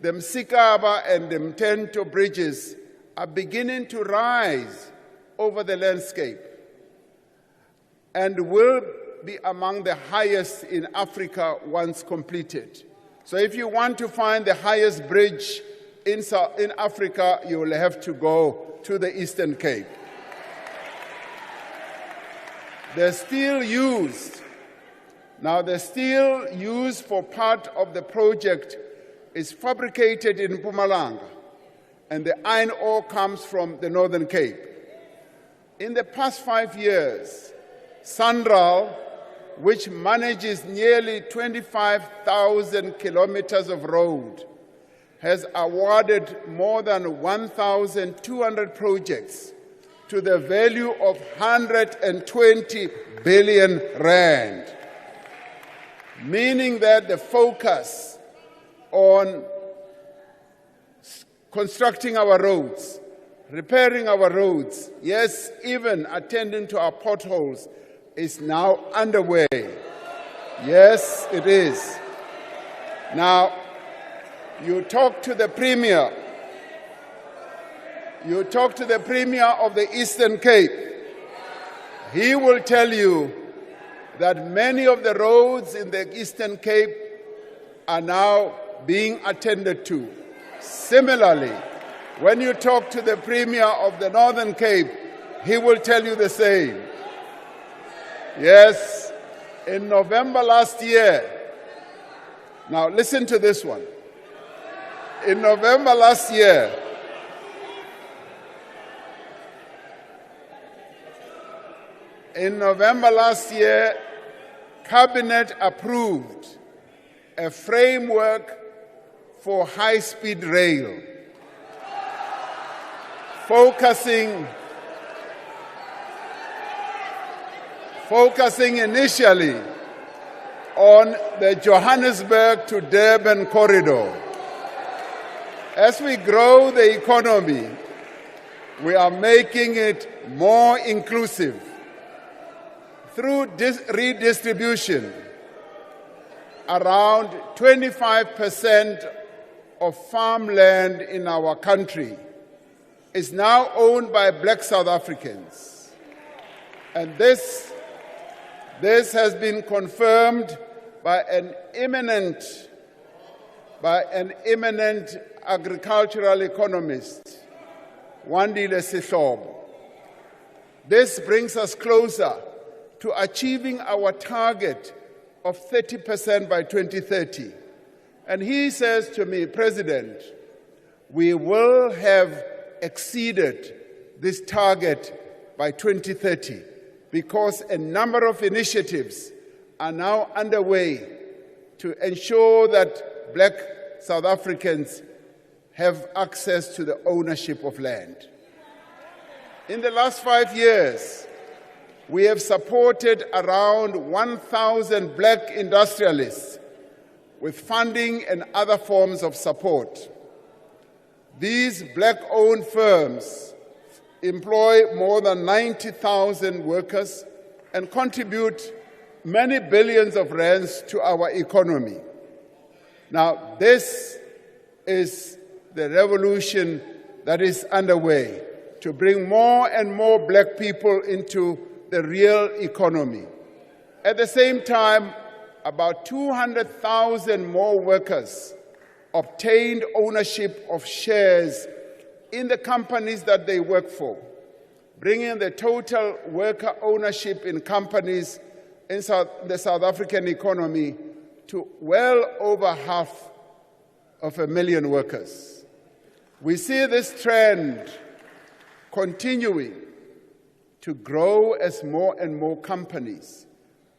the Msikaba and the Mtento bridges are beginning to rise over the landscape and will be among the highest in Africa once completed. So if you want to find the highest bridge in Africa, you will have to go to the Eastern Cape. The steel used for part of the project is fabricated in Mpumalanga, and the iron ore comes from the Northern Cape. In the past 5 years, SANRAL, which manages nearly 25,000 kilometers of road, has awarded more than 1,200 projects to the value of 120 billion rand, meaning that the focus on constructing our roads, repairing our roads, yes, even attending to our potholes, is now underway. Yes, it is. Now, you talk to the Premier of the Eastern Cape, he will tell you that many of the roads in the Eastern Cape are now being attended to. Similarly, when you talk to the Premier of the Northern Cape, he will tell you the same. Yes, in November last year, now listen to this one. In November last year, Cabinet approved a framework for high-speed rail, focusing initially on the Johannesburg to Durban corridor. As we grow the economy, we are making it more inclusive through redistribution. Around 25% of farmland in our country is now owned by Black South Africans. And this has been confirmed by an eminent agricultural economist, Wandile Sihlobo. This brings us closer to achieving our target of 30% by 2030. And he says to me, President, we will have exceeded this target by 2030 because a number of initiatives are now underway to ensure that Black South Africans have access to the ownership of land. In the last 5 years, we have supported around 1,000 Black industrialists with funding and other forms of support. These Black-owned firms employ more than 90,000 workers and contribute many billions of rands to our economy. Now, this is the revolution that is underway to bring more and more Black people into the real economy. At the same time, about 200,000 more workers obtained ownership of shares in the companies that they work for, bringing the total worker ownership in companies in the South African economy to well over 500,000 workers. We see this trend continuing to grow as more and more companies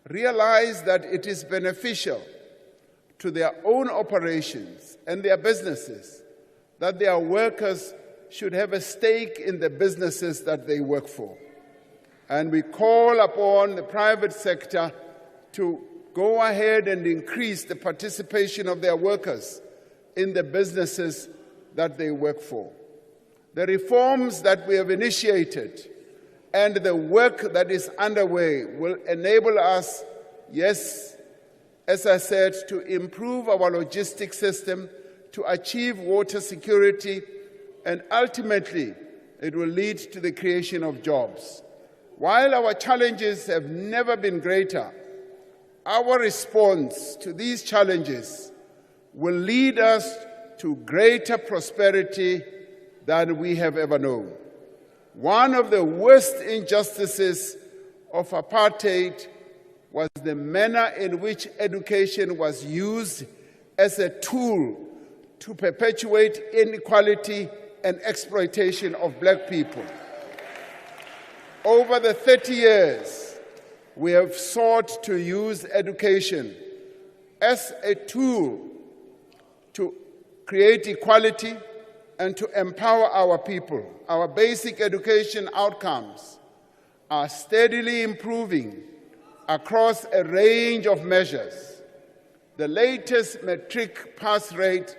realize that it is beneficial to their own operations and their businesses that their workers should have a stake in the businesses that they work for. And we call upon the private sector to go ahead and increase the participation of their workers in the businesses that they work for. The reforms that we have initiated and the work that is underway will enable us, yes, as I said, to improve our logistics system, to achieve water security, and ultimately, it will lead to the creation of jobs. While our challenges have never been greater, our response to these challenges will lead us to greater prosperity than we have ever known. One of the worst injustices of apartheid was the manner in which education was used as a tool to perpetuate inequality and exploitation of black people. Over the 30 years, we have sought to use education as a tool to create equality and to empower our people. Our basic education outcomes are steadily improving across a range of measures. The latest matric pass rate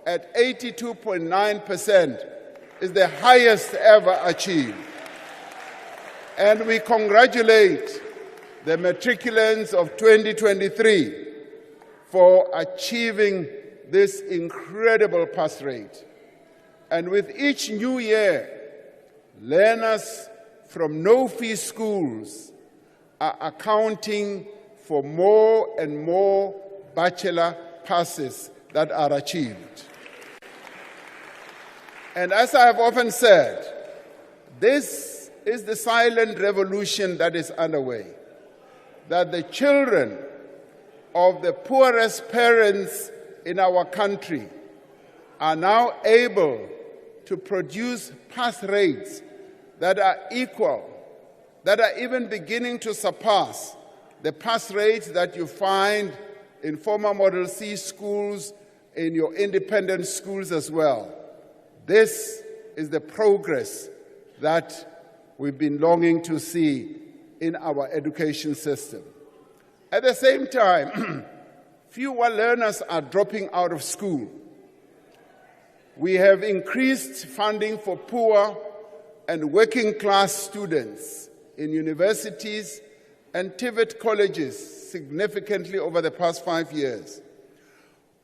at 82.9% is the highest ever achieved. And we congratulate the matriculants of 2023 for achieving this incredible pass rate. And with each new year, learners from no-fee schools are accounting for more and more bachelor passes that are achieved. And as I have often said, this is the silent revolution that is underway, that the children of the poorest parents in our country are now able to produce pass rates that are equal, that are even beginning to surpass the pass rates that you find in former Model C schools, in your independent schools as well. This is the progress that we've been longing to see in our education system. At the same time, fewer learners are dropping out of school. We have increased funding for poor and working-class students in universities and TVET colleges significantly over the past 5 years.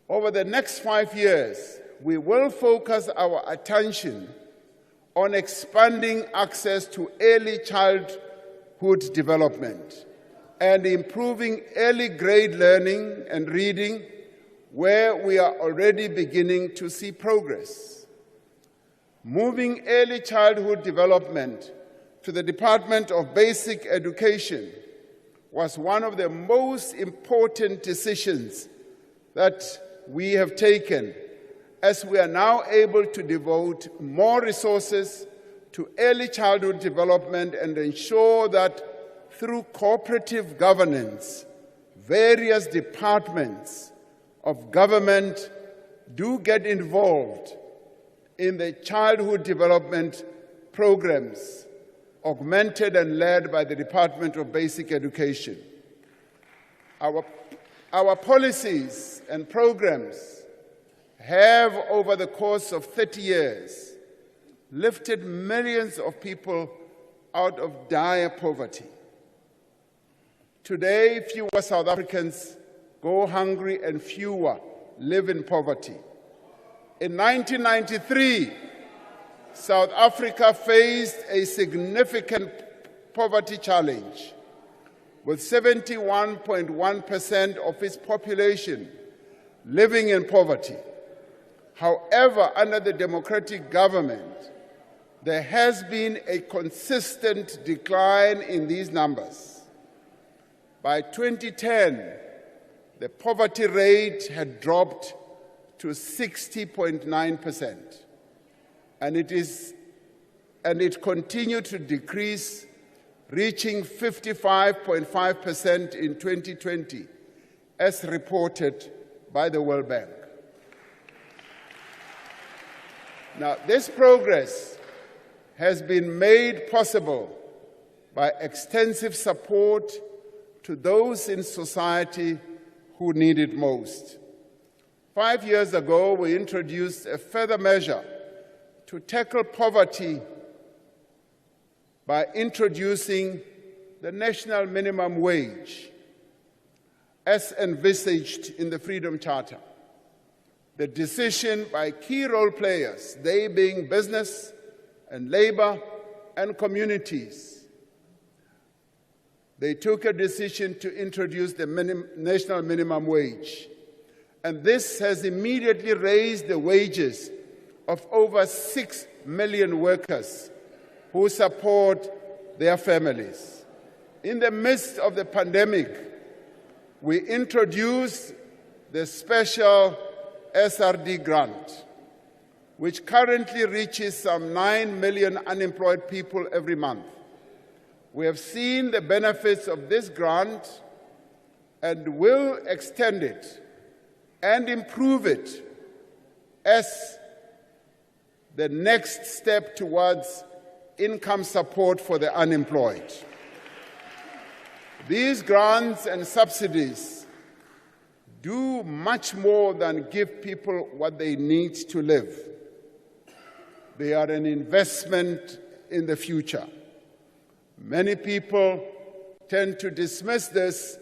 Over the next 5 years, we will focus our attention on expanding access to early childhood development and improving early grade learning and reading, where we are already beginning to see progress. Moving early childhood development to the Department of Basic Education was one of the most important decisions that we have taken, as we are now able to devote more resources to early childhood development and ensure that through cooperative governance, various departments of government do get involved in the childhood development programs augmented and led by the Department of Basic Education. Our policies and programs have, over the course of 30 years, lifted millions of people out of dire poverty. Today, fewer South Africans go hungry and fewer live in poverty. In 1993, South Africa faced a significant poverty challenge, with 71.1% of its population living in poverty. However, under the democratic government, there has been a consistent decline in these numbers. By 2010, the poverty rate had dropped to 60.9%, and it continued to decrease, reaching 55.5% in 2020, as reported by the World Bank. Now, this progress has been made possible by extensive support to those in society who need it most. 5 years ago, we introduced a further measure to tackle poverty by introducing the national minimum wage. as envisaged in the Freedom Charter. The decision by key role players, they being business and labor and communities, they took a decision to introduce the national minimum wage. And this has immediately raised the wages of over 6 million workers who support their families. In the midst of the pandemic, we introduced the special SRD grant, which currently reaches some 9 million unemployed people every month. We have seen the benefits of this grant and will extend it and improve it as the next step towards income support for the unemployed. These grants and subsidies do much more than give people what they need to live. They are an investment in the future. Many people tend to dismiss this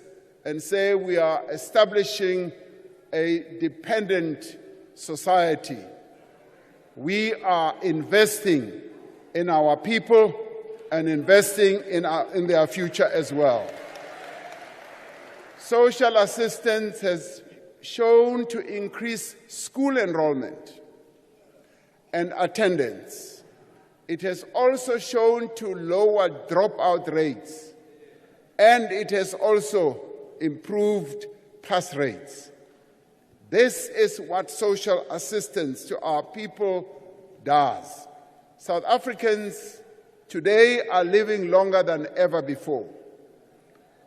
and say we are establishing a dependent society. We are investing in our people and investing in their future as well. Social assistance has shown to increase school enrollment and attendance. It has also shown to lower dropout rates, and it has also improved pass rates. This is what social assistance to our people does. South Africans today are living longer than ever before.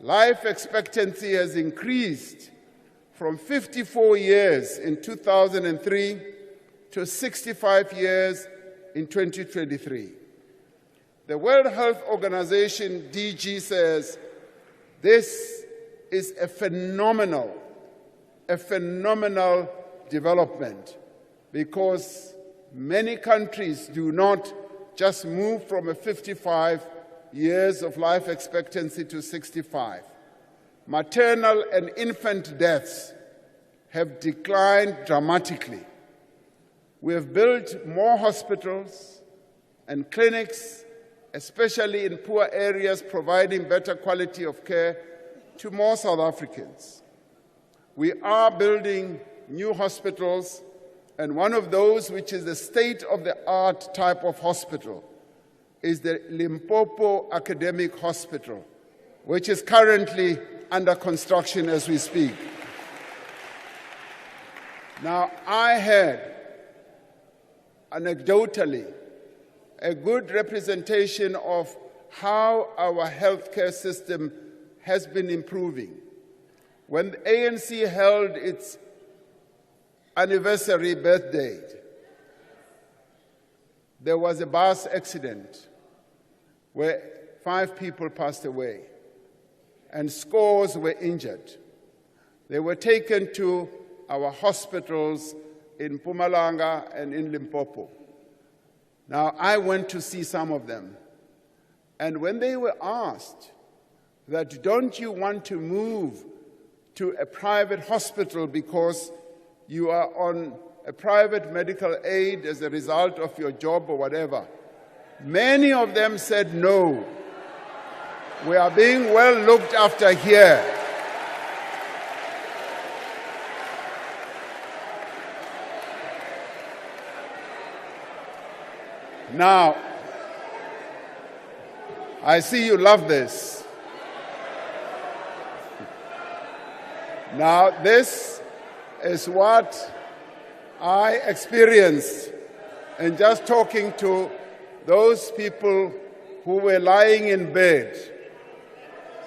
Life expectancy has increased from 54 years in 2003 to 65 years in 2023. The World Health Organization, DG, says this is a phenomenal development because many countries do not just move from a 55 years of life expectancy to 65. Maternal and infant deaths have declined dramatically. We have built more hospitals and clinics, especially in poor areas, providing better quality of care to more South Africans. We are building new hospitals, and one of those, which is the state-of-the-art type of hospital, is the Limpopo Academic Hospital, which is currently under construction as we speak. Now, I had, anecdotally, a good representation of how our healthcare system has been improving. When the ANC held its anniversary birthday, there was a bus accident where 5 people passed away and scores were injured. They were taken to our hospitals in Mpumalanga and in Limpopo. Now, I went to see some of them, and when they were asked that, don't you want to move to a private hospital because you are on a private medical aid as a result of your job or whatever, many of them said no. We are being well looked after here. Now, I see you love this. Now, this is what I experienced in just talking to those people who were lying in bed,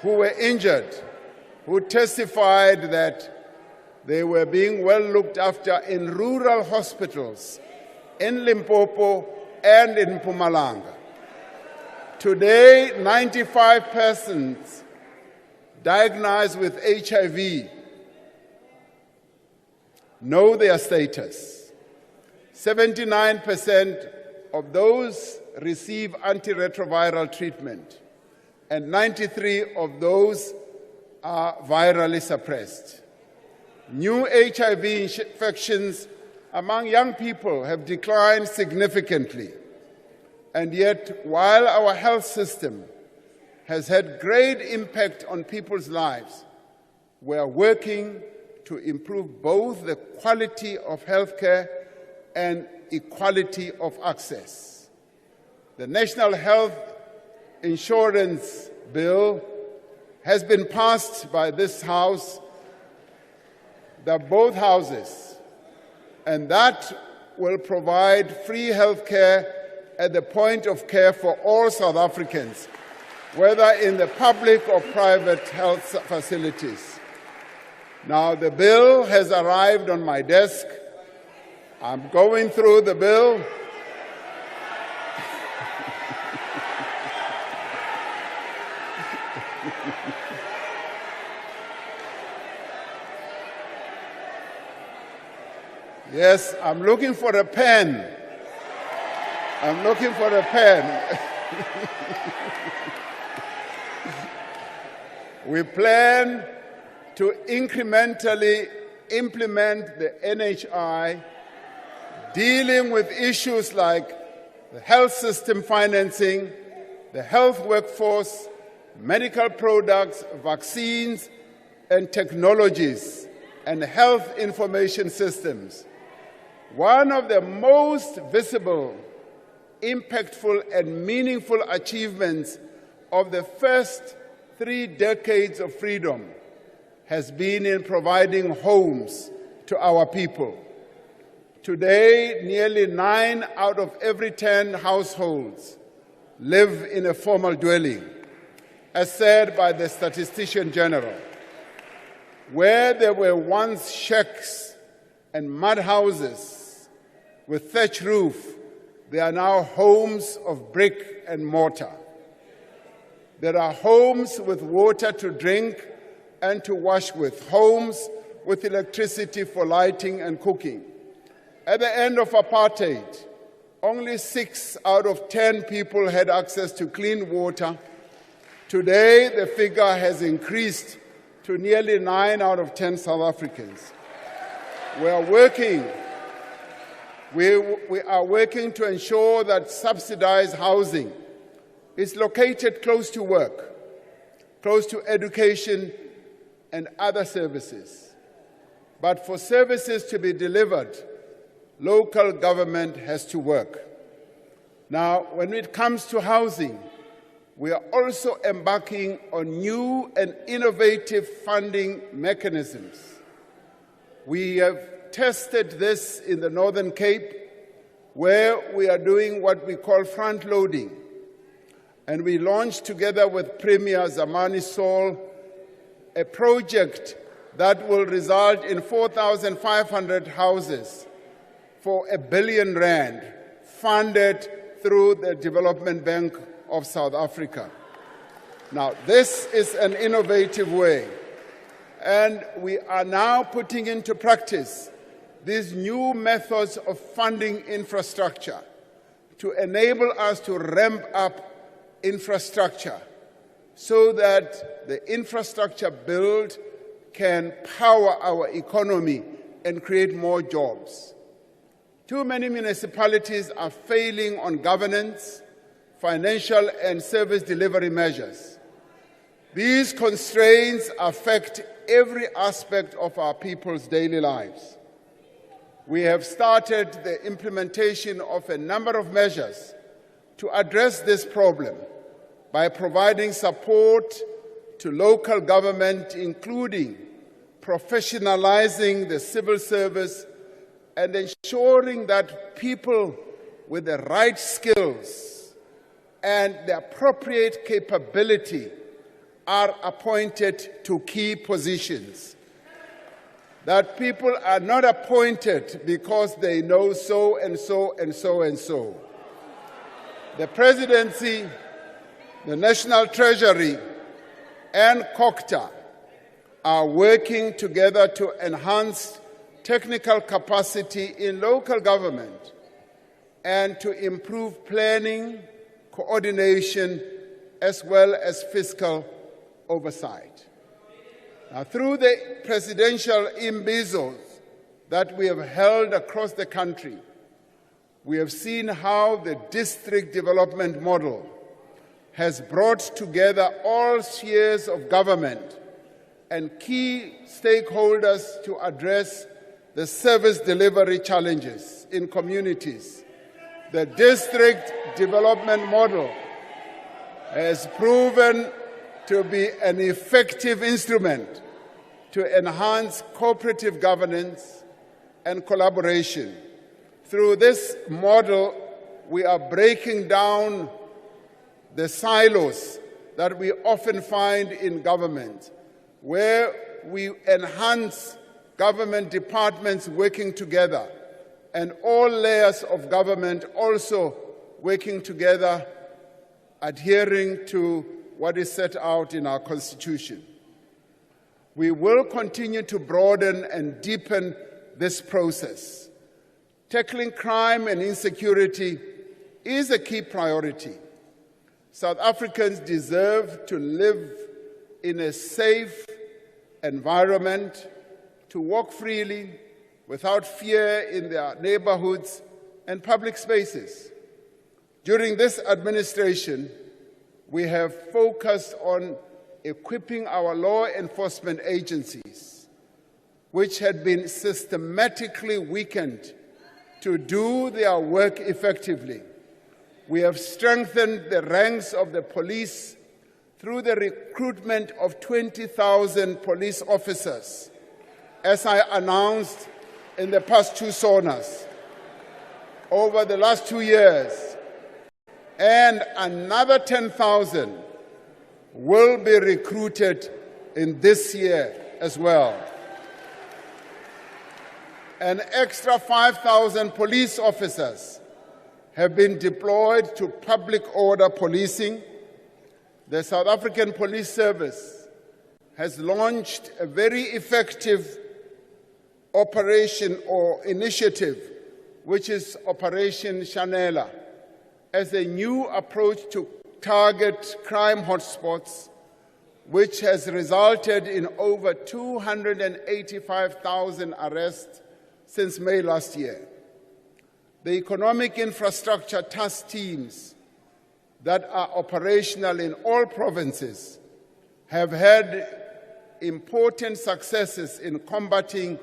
who were injured, who testified that they were being well looked after in rural hospitals in Limpopo and in Mpumalanga. Today, 95 persons diagnosed with HIV know their status. 79% of those receive antiretroviral treatment, and 93% of those are virally suppressed. New HIV infections among young people have declined significantly. And yet, while our health system has had great impact on people's lives, we are working to improve both the quality of healthcare and equality of access. The National Health Insurance Bill has been passed by this House, both houses, and that will provide free health care at the point of care for all South Africans, whether in the public or private health facilities. Now, the bill has arrived on my desk. I'm going through the bill. Yes, I'm looking for a pen. I'm looking for a pen. We plan to incrementally implement the NHI, dealing with issues like the health system financing, the health workforce, medical products, vaccines, and technologies, and health information systems. One of the most visible, impactful, and meaningful achievements of the first 3 decades of freedom has been in providing homes to our people. Today, nearly 9 out of every 10 households live in a formal dwelling, as said by the Statistician General. Where there were once shacks and mud houses with thatch roof, there are now homes of brick and mortar. There are homes with water to drink and to wash with, homes with electricity for lighting and cooking. At the end of apartheid, only 6 out of 10 people had access to clean water. Today, the figure has increased to nearly 9 out of 10 South Africans. We are working to ensure that subsidized housing is located close to work, close to education and other services. But for services to be delivered, local government has to work. Now, when it comes to housing, we are also embarking on new and innovative funding mechanisms. We have tested this in the Northern Cape, where we are doing what we call front-loading. And we launched together with Premier Zamani Saul a project that will result in 4,500 houses for R1 billion, funded through the Development Bank of South Africa. Now, this is an innovative way, and we are now putting into practice these new methods of funding infrastructure to enable us to ramp up infrastructure so that the infrastructure build can power our economy and create more jobs. Too many municipalities are failing on governance, financial and service delivery measures. These constraints affect every aspect of our people's daily lives. We have started the implementation of a number of measures to address this problem by providing support to local government, including professionalizing the civil service and ensuring that people with the right skills and the appropriate capability are appointed to key positions. That people are not appointed because they know so and so and so and so. The Presidency, the National Treasury, and COGTA are working together to enhance technical capacity in local government and to improve planning, coordination, as well as fiscal oversight. Now, through the presidential imbizos that we have held across the country, we have seen how the district development model has brought together all spheres of government and key stakeholders to address the service delivery challenges in communities. The district development model has proven to be an effective instrument to enhance cooperative governance and collaboration. Through this model, we are breaking down the silos that we often find in government, where we enhance government departments working together and all layers of government also working together, adhering to what is set out in our Constitution. We will continue to broaden and deepen this process. Tackling crime and insecurity is a key priority. South Africans deserve to live in a safe environment, to walk freely without fear in their neighborhoods and public spaces. During this administration, we have focused on equipping our law enforcement agencies, which had been systematically weakened, to do their work effectively. We have strengthened the ranks of the police through the recruitment of 20,000 police officers, as I announced in the past two SONAs over the last 2 years, and another 10,000 will be recruited in this year as well. An extra 5,000 police officers have been deployed to public order policing. The South African Police Service has launched a very effective operation or initiative, which is Operation Shanela, as a new approach to target crime hotspots, which has resulted in over 285,000 arrests since May last year. The economic infrastructure task teams that are operational in all provinces have had important successes in combating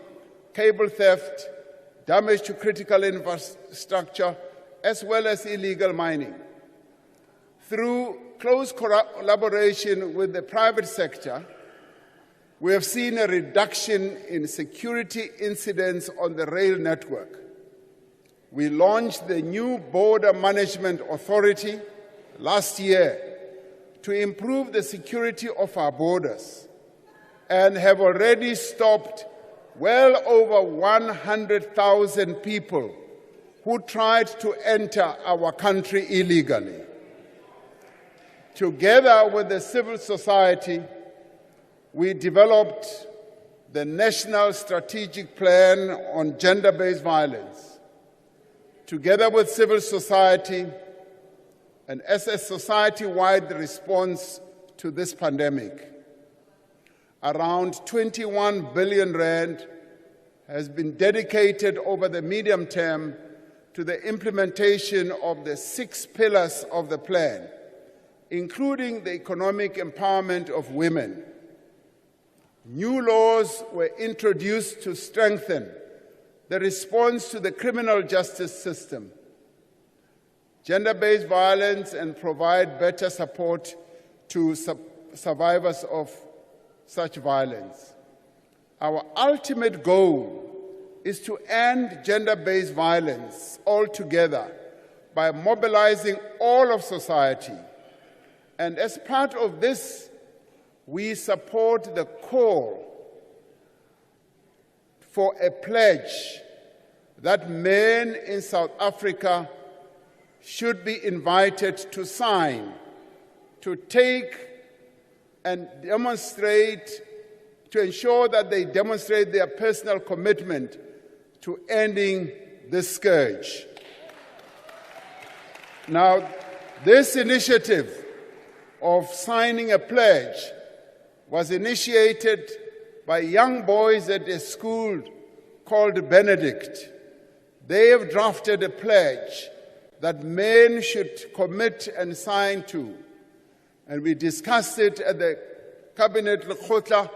cable theft, damage to critical infrastructure, as well as illegal mining. Through close collaboration with the private sector, we have seen a reduction in security incidents on the rail network. We launched the new Border Management Authority last year to improve the security of our borders and have already stopped well over 100,000 people who tried to enter our country illegally. Together with the civil society, we developed the National Strategic Plan on Gender-Based Violence. Together with civil society and as a society-wide response to this pandemic, around 21 billion rand has been dedicated over the medium term to the implementation of the 6 pillars of the plan, including the economic empowerment of women. New laws were introduced to strengthen the response to the criminal justice system, gender-based violence, and provide better support to survivors of such violence. Our ultimate goal is to end gender-based violence altogether by mobilizing all of society. And as part of this, we support the call for a pledge that men in South Africa should be invited to sign, to take and demonstrate, to ensure that they demonstrate their personal commitment to ending this scourge. Now, this initiative of signing a pledge was initiated by young boys at a school called Benedict. They have drafted a pledge that men should commit and sign to. And we discussed it at the Cabinet Lekgotla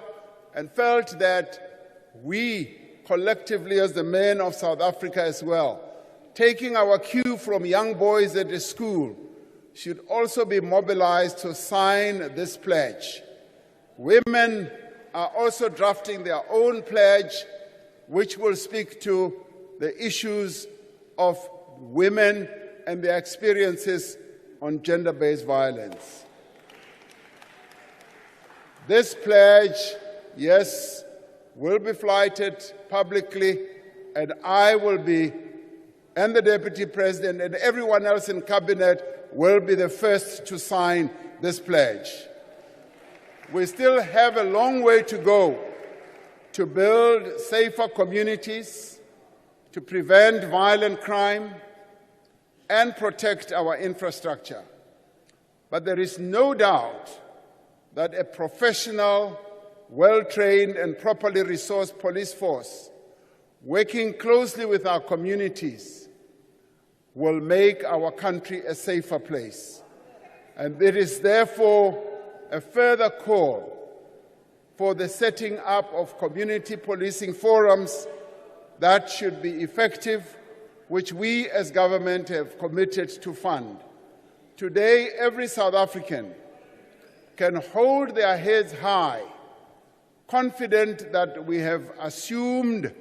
and felt that we, collectively as the men of South Africa as well, taking our cue from young boys at the school, should also be mobilized to sign this pledge. Women are also drafting their own pledge, which will speak to the issues of women and their experiences on gender-based violence. This pledge, yes, will be flighted publicly, and I will be, and the Deputy President and everyone else in Cabinet will be the first to sign this pledge. We still have a long way to go to build safer communities, to prevent violent crime, and protect our infrastructure. But there is no doubt that a professional, well-trained and properly resourced police force working closely with our communities will make our country a safer place. And it is therefore a further call for the setting up of community policing forums that should be effective, which we as government have committed to fund. Today, every South African can hold their heads high, confident that we have assumed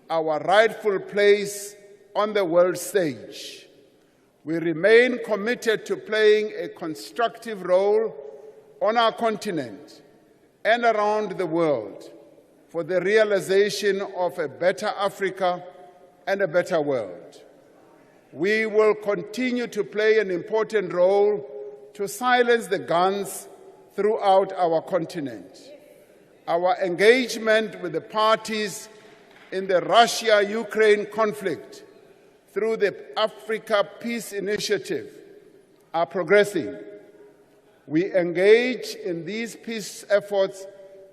our rightful place on the world stage. We remain committed to playing a constructive role on our continent and around the world for the realization of a better Africa and a better world. We will continue to play an important role to silence the guns throughout our continent. Our engagement with the parties in the Russia-Ukraine conflict through the Africa Peace Initiative are progressing. We engage in these peace efforts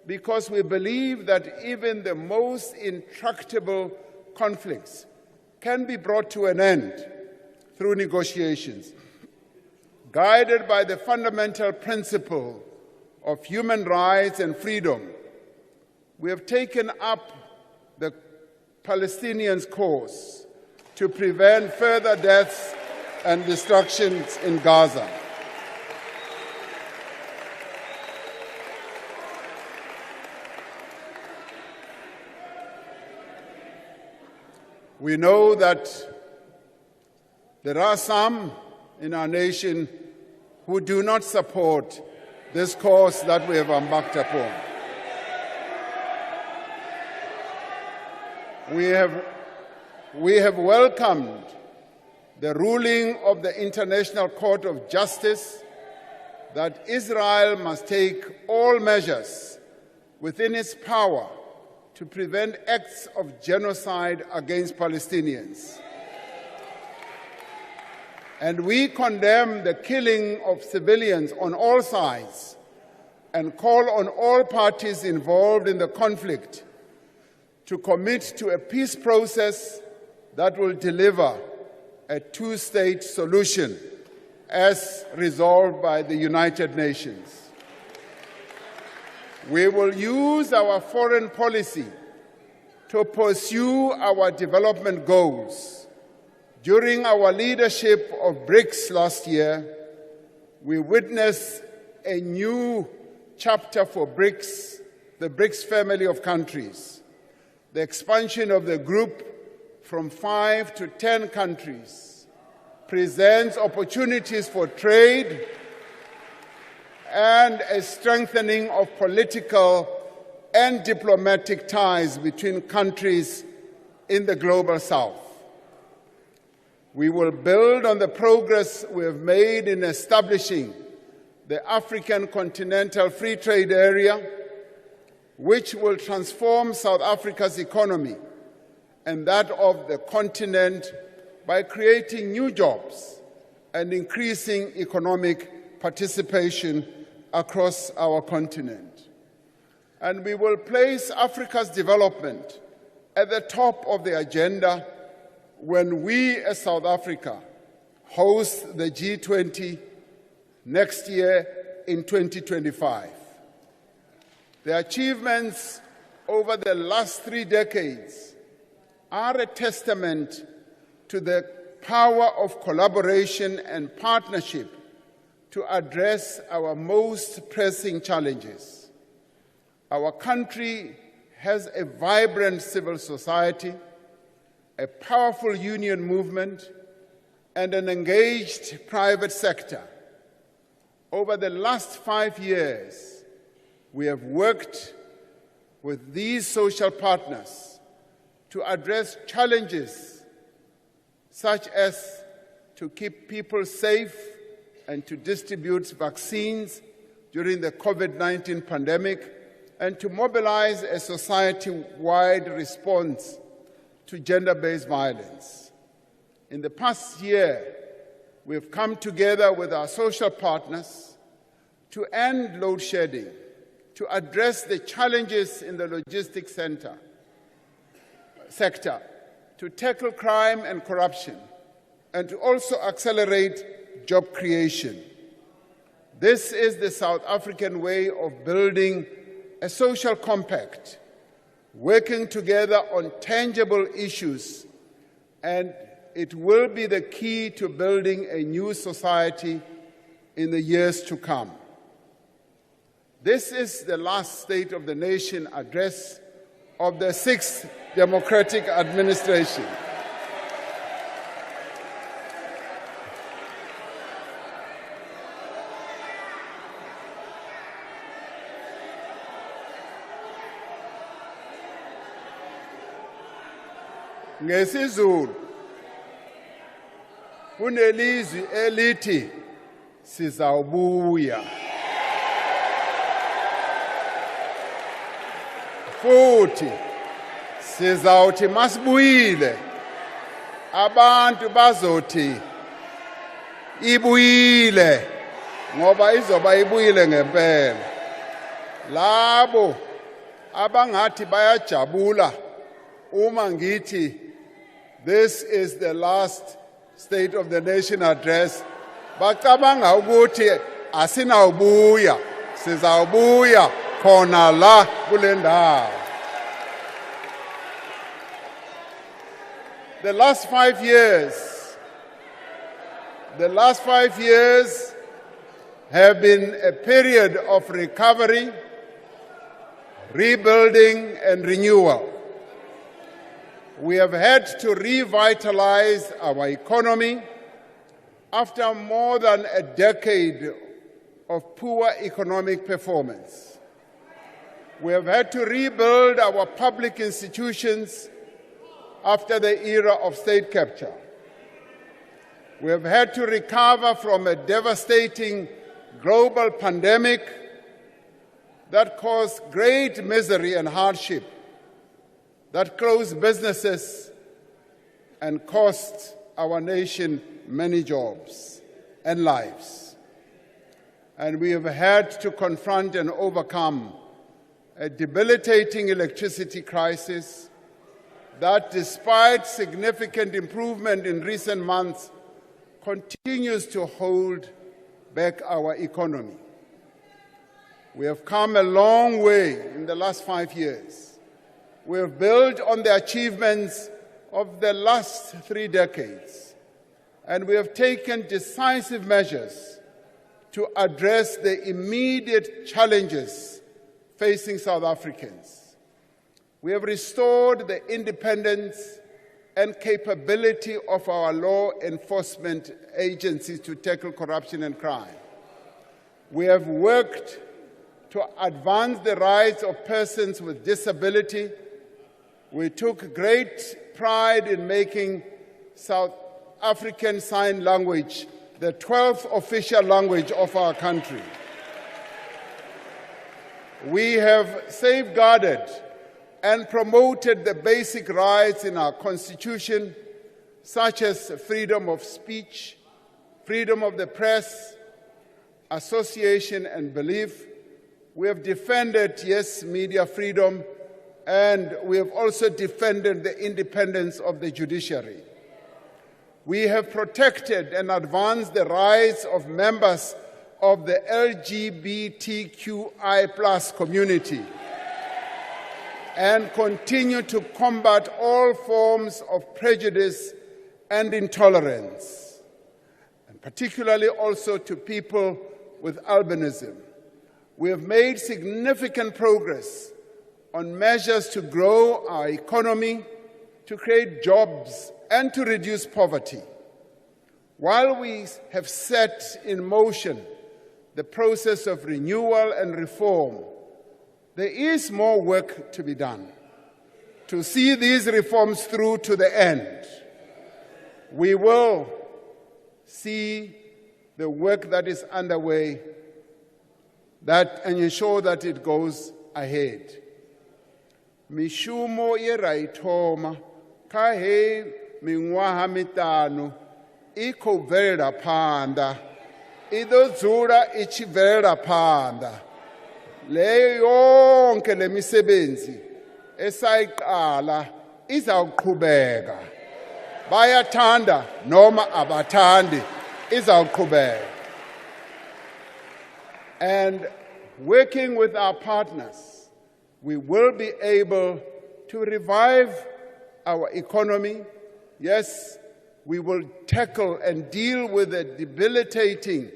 because we believe that even the most intractable conflicts can be brought to an end through negotiations, guided by the fundamental principle of human rights and freedom. We have taken up the Palestinians' cause to prevent further deaths and destructions in Gaza. We know that there are some in our nation who do not support this course that we have embarked upon. We have welcomed the ruling of the International Court of Justice that Israel must take all measures within its power to prevent acts of genocide against Palestinians. And we condemn the killing of civilians on all sides and call on all parties involved in the conflict to commit to a peace process that will deliver a two-state solution as resolved by the United Nations. We will use our foreign policy to pursue our development goals. During our leadership of BRICS last year, we witnessed a new chapter for BRICS, the BRICS family of countries. The expansion of the group from 5 to 10 countries presents opportunities for trade and a strengthening of political and diplomatic ties between countries in the global south. We will build on the progress we have made in establishing the African Continental Free Trade Area, which will transform South Africa's economy and that of the continent by creating new jobs and increasing economic participation across our continent. and we will place Africa's development at the top of the agenda when we, as South Africa, host the G20 next year in 2025. The achievements over the last 3 decades are a testament to the power of collaboration and partnership to address our most pressing challenges. Our country has a vibrant civil society, a powerful union movement, and an engaged private sector. Over the last 5 years, we have worked with these social partners to address challenges such as to keep people safe and to distribute vaccines during the COVID-19 pandemic, and to mobilize a society-wide response to gender-based violence. In the past year, we have come together with our social partners to end load shedding, to address the challenges in the logistics sector, to tackle crime and corruption, and to also accelerate job creation. This is the South African way of building a social compact, working together on tangible issues, and it will be the key to building a new society in the years to come. This is the last State of the Nation address of the 6th Democratic Administration. NgesiZulu kunelizwi elithi sizawubuya, futhi sizawuthi masibuyile abantu bazothi ibuyile ngoba izoba ibuyile ngempela. Labo abangathi bayajabula uma ngithi this is the last State of the Nation address, bacabanga ukuthi asinawubuya, sizawubuya khona la kule ndawo. The last 5 years have been a period of recovery, rebuilding, and renewal. We have had to revitalize our economy after more than a decade of poor economic performance. We have had to rebuild our public institutions after the era of state capture. We have had to recover from a devastating global pandemic that caused great misery and hardship, that closed businesses and cost our nation many jobs and lives. And we have had to confront and overcome a debilitating electricity crisis that, despite significant improvement in recent months, continues to hold back our economy. We have come a long way in the last 5 years. We have built on the achievements of the last 3 decades, and we have taken decisive measures to address the immediate challenges facing South Africans. We have restored the independence and capability of our law enforcement agencies to tackle corruption and crime. We have worked to advance the rights of persons with disability. We took great pride in making South African Sign Language the 12th official language of our country. We have safeguarded and promoted the basic rights in our Constitution, such as freedom of speech, freedom of the press, association and belief, We have defended, yes, media freedom, and we have also defended the independence of the judiciary. We have protected and advanced the rights of members of the LGBTQI+ community and continue to combat all forms of prejudice and intolerance, and particularly also to people with albinism. We have made significant progress on measures to grow our economy, to create jobs, and to reduce poverty. While we have set in motion the process of renewal and reform, there is more work to be done to see these reforms through to the end. We will see the work that is underway and ensure that it goes ahead. Mishumo ye raithoma ka he mingwaha mitano iko bvelela phanḓa ido dzula ichi bvelela phanḓa leyo yonke lemisebenzi esayiqala izawuqhubeka bayathanda noma abathandi izawuqhubeka. And working with our partners, we will be able to revive our economy. Yes, we will tackle and deal with the debilitating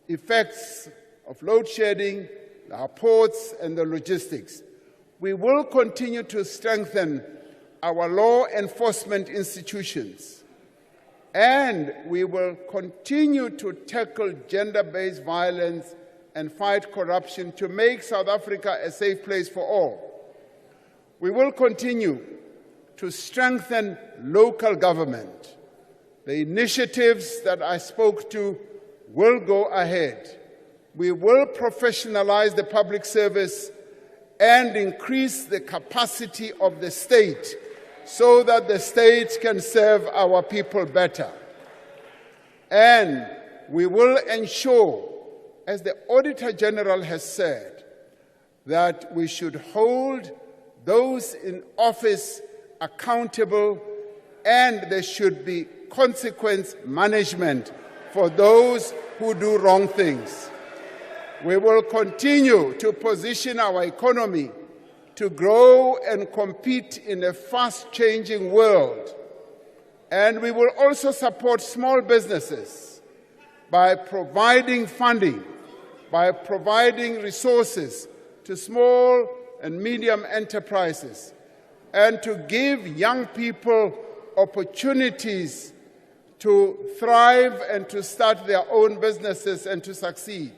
effects of load shedding, our ports, and the logistics. We will continue to strengthen our law enforcement institutions, and we will continue to tackle gender-based violence and fight corruption to make South Africa a safe place for all. We will continue to strengthen local government. The initiatives that I spoke to will go ahead. We will professionalize the public service and increase the capacity of the state so that the state can serve our people better. And we will ensure, as the Auditor General has said, that we should hold those in office accountable, and there should be consequence management for those who do wrong things. We will continue to position our economy to grow and compete in a fast-changing world. And we will also support small businesses by providing funding, by providing resources to small and medium enterprises, and to give young people opportunities to thrive and to start their own businesses and to succeed,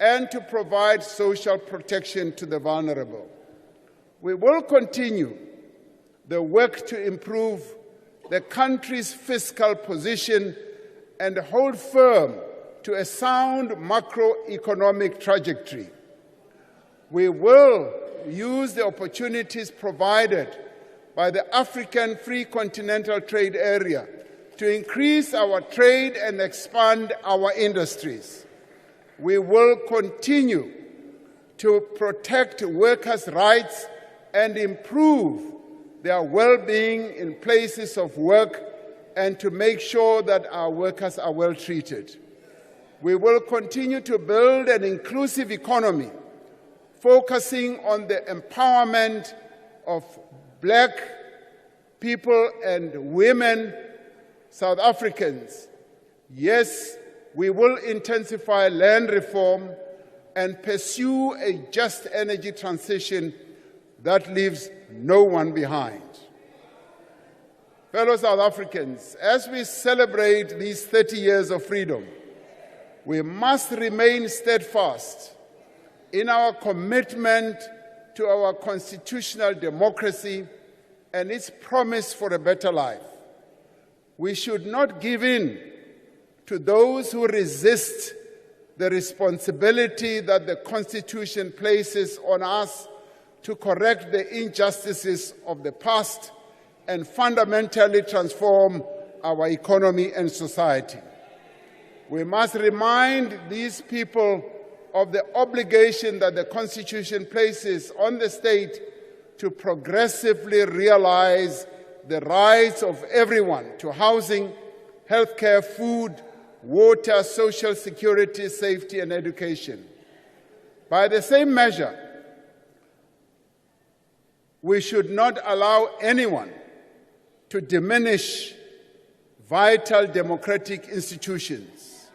and to provide social protection to the vulnerable. We will continue the work to improve the country's fiscal position and hold firm to a sound macroeconomic trajectory. We will use the opportunities provided by the African Free Continental Trade Area to increase our trade and expand our industries. We will continue to protect workers' rights and improve their well-being in places of work and to make sure that our workers are well treated. We will continue to build an inclusive economy, focusing on the empowerment of Black people and women, South Africans. Yes, we will intensify land reform and pursue a just energy transition that leaves no one behind. Fellow South Africans, as we celebrate these 30 years of freedom, we must remain steadfast in our commitment to our constitutional democracy and its promise for a better life. We should not give in to those who resist the responsibility that the Constitution places on us to correct the injustices of the past and fundamentally transform our economy and society. We must remind these people of the obligation that the Constitution places on the state to progressively realize the rights of everyone to housing, healthcare, food, water, social security, safety, and education. By the same measure, we should not allow anyone to diminish vital democratic institutions,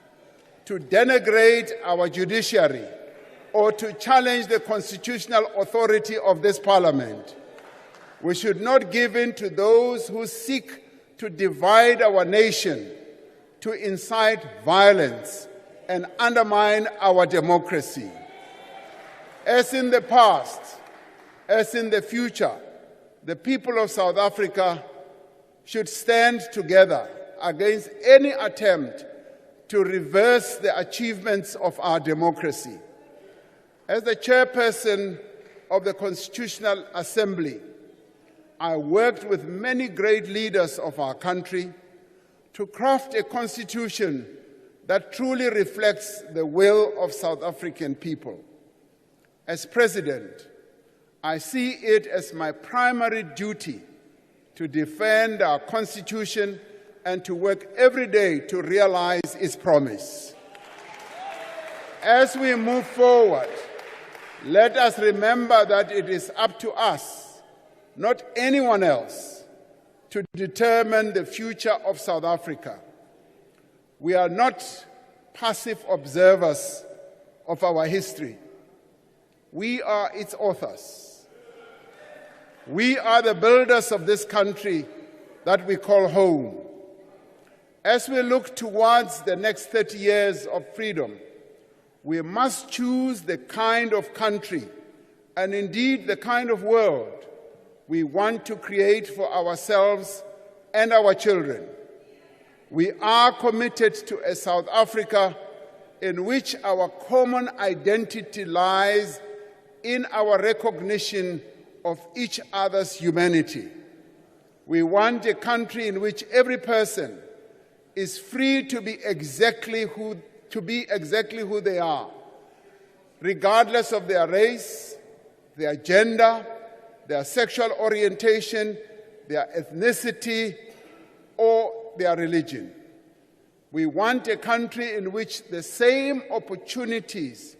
to denigrate our judiciary, or to challenge the constitutional authority of this Parliament. We should not give in to those who seek to divide our nation, to incite violence and undermine our democracy. As in the past, as in the future, the people of South Africa should stand together against any attempt to reverse the achievements of our democracy. As the chairperson of the Constitutional Assembly, I worked with many great leaders of our country to craft a constitution that truly reflects the will of South African people. As president, I see it as my primary duty to defend our Constitution and to work every day to realize its promise. As we move forward, let us remember that it is up to us, not anyone else, to determine the future of South Africa. We are not passive observers of our history. We are its authors. We are the builders of this country that we call home. As we look towards the next 30 years of freedom, we must choose the kind of country and indeed the kind of world we want to create for ourselves and our children. We are committed to a South Africa in which our common identity lies in our recognition of each other's humanity. We want a country in which every person is free to be exactly who they are, regardless of their race, their gender, their sexual orientation, their ethnicity, or their religion. We want a country in which the same opportunities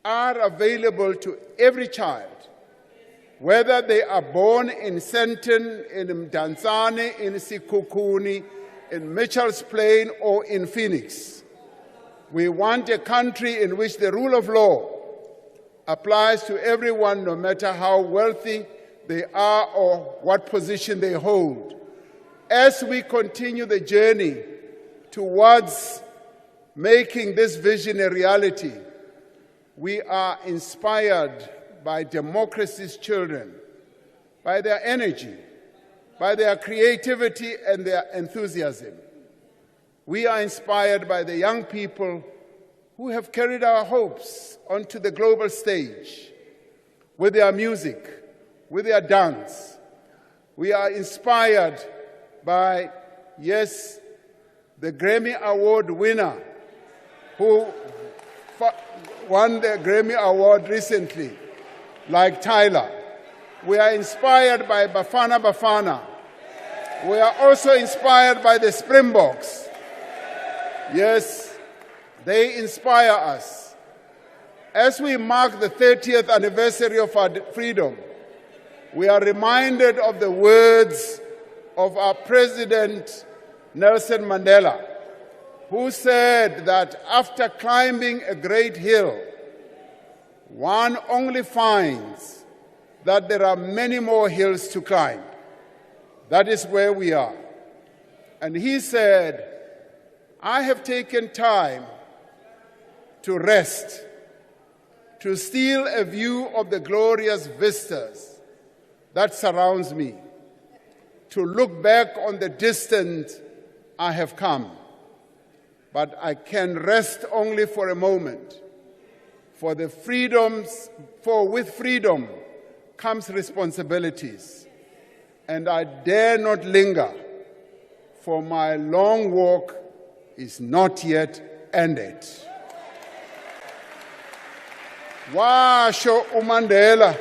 are available to every child, whether they are born in Sandton, in Mdantsane, in Sekhukhune, in Mitchell's Plain, or in Phoenix. We want a country in which the rule of law applies to everyone, no matter how wealthy they are or what position they hold. As we continue the journey towards making this vision a reality, we are inspired by democracy's children, by their energy, by their creativity and their enthusiasm. We are inspired by the young people who have carried our hopes onto the global stage with their music, with their dance. We are inspired by, yes, the Grammy Award winner who won the Grammy Award recently, like Tyler. We are inspired by Bafana Bafana. We are also inspired by the Springboks. Yes, they inspire us. As we mark the 30th anniversary of our freedom, we are reminded of the words of our President Nelson Mandela, who said that after climbing a great hill, one only finds that there are many more hills to climb. That is where we are. And he said, I have taken time to rest, to steal a view of the glorious vistas that surrounds me, to look back on the distance I have come. But I can rest only for a moment, for with freedom comes responsibilities, and I dare not linger, for my long walk is not yet ended. Washo uMandela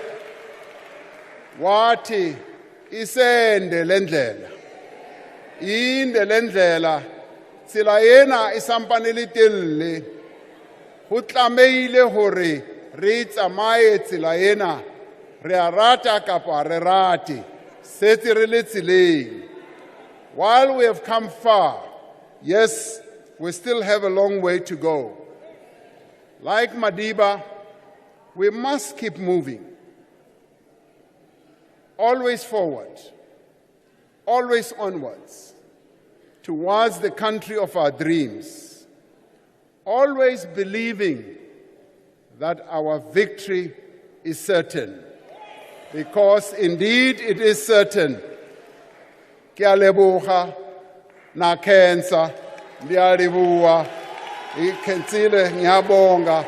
wathi isende lendlela inde lendlela tsela ena e sampane le telle ho tlameile hore re tsamaye tsela ena re a rata kapa re rate setse re le tseleng. While we have come far, yes, we still have a long way to go. Like Madiba, we must keep moving. Always forward, always onwards, towards the country of our dreams. Always believing that our victory is certain. Because indeed it is certain. Ke a leboga na cancer ndiyalibua ikhensile ngiyabonga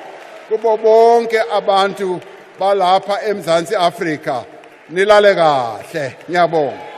kubo bonke abantu balapha eMzantsi Afrika nilale kahle ngiyabonga.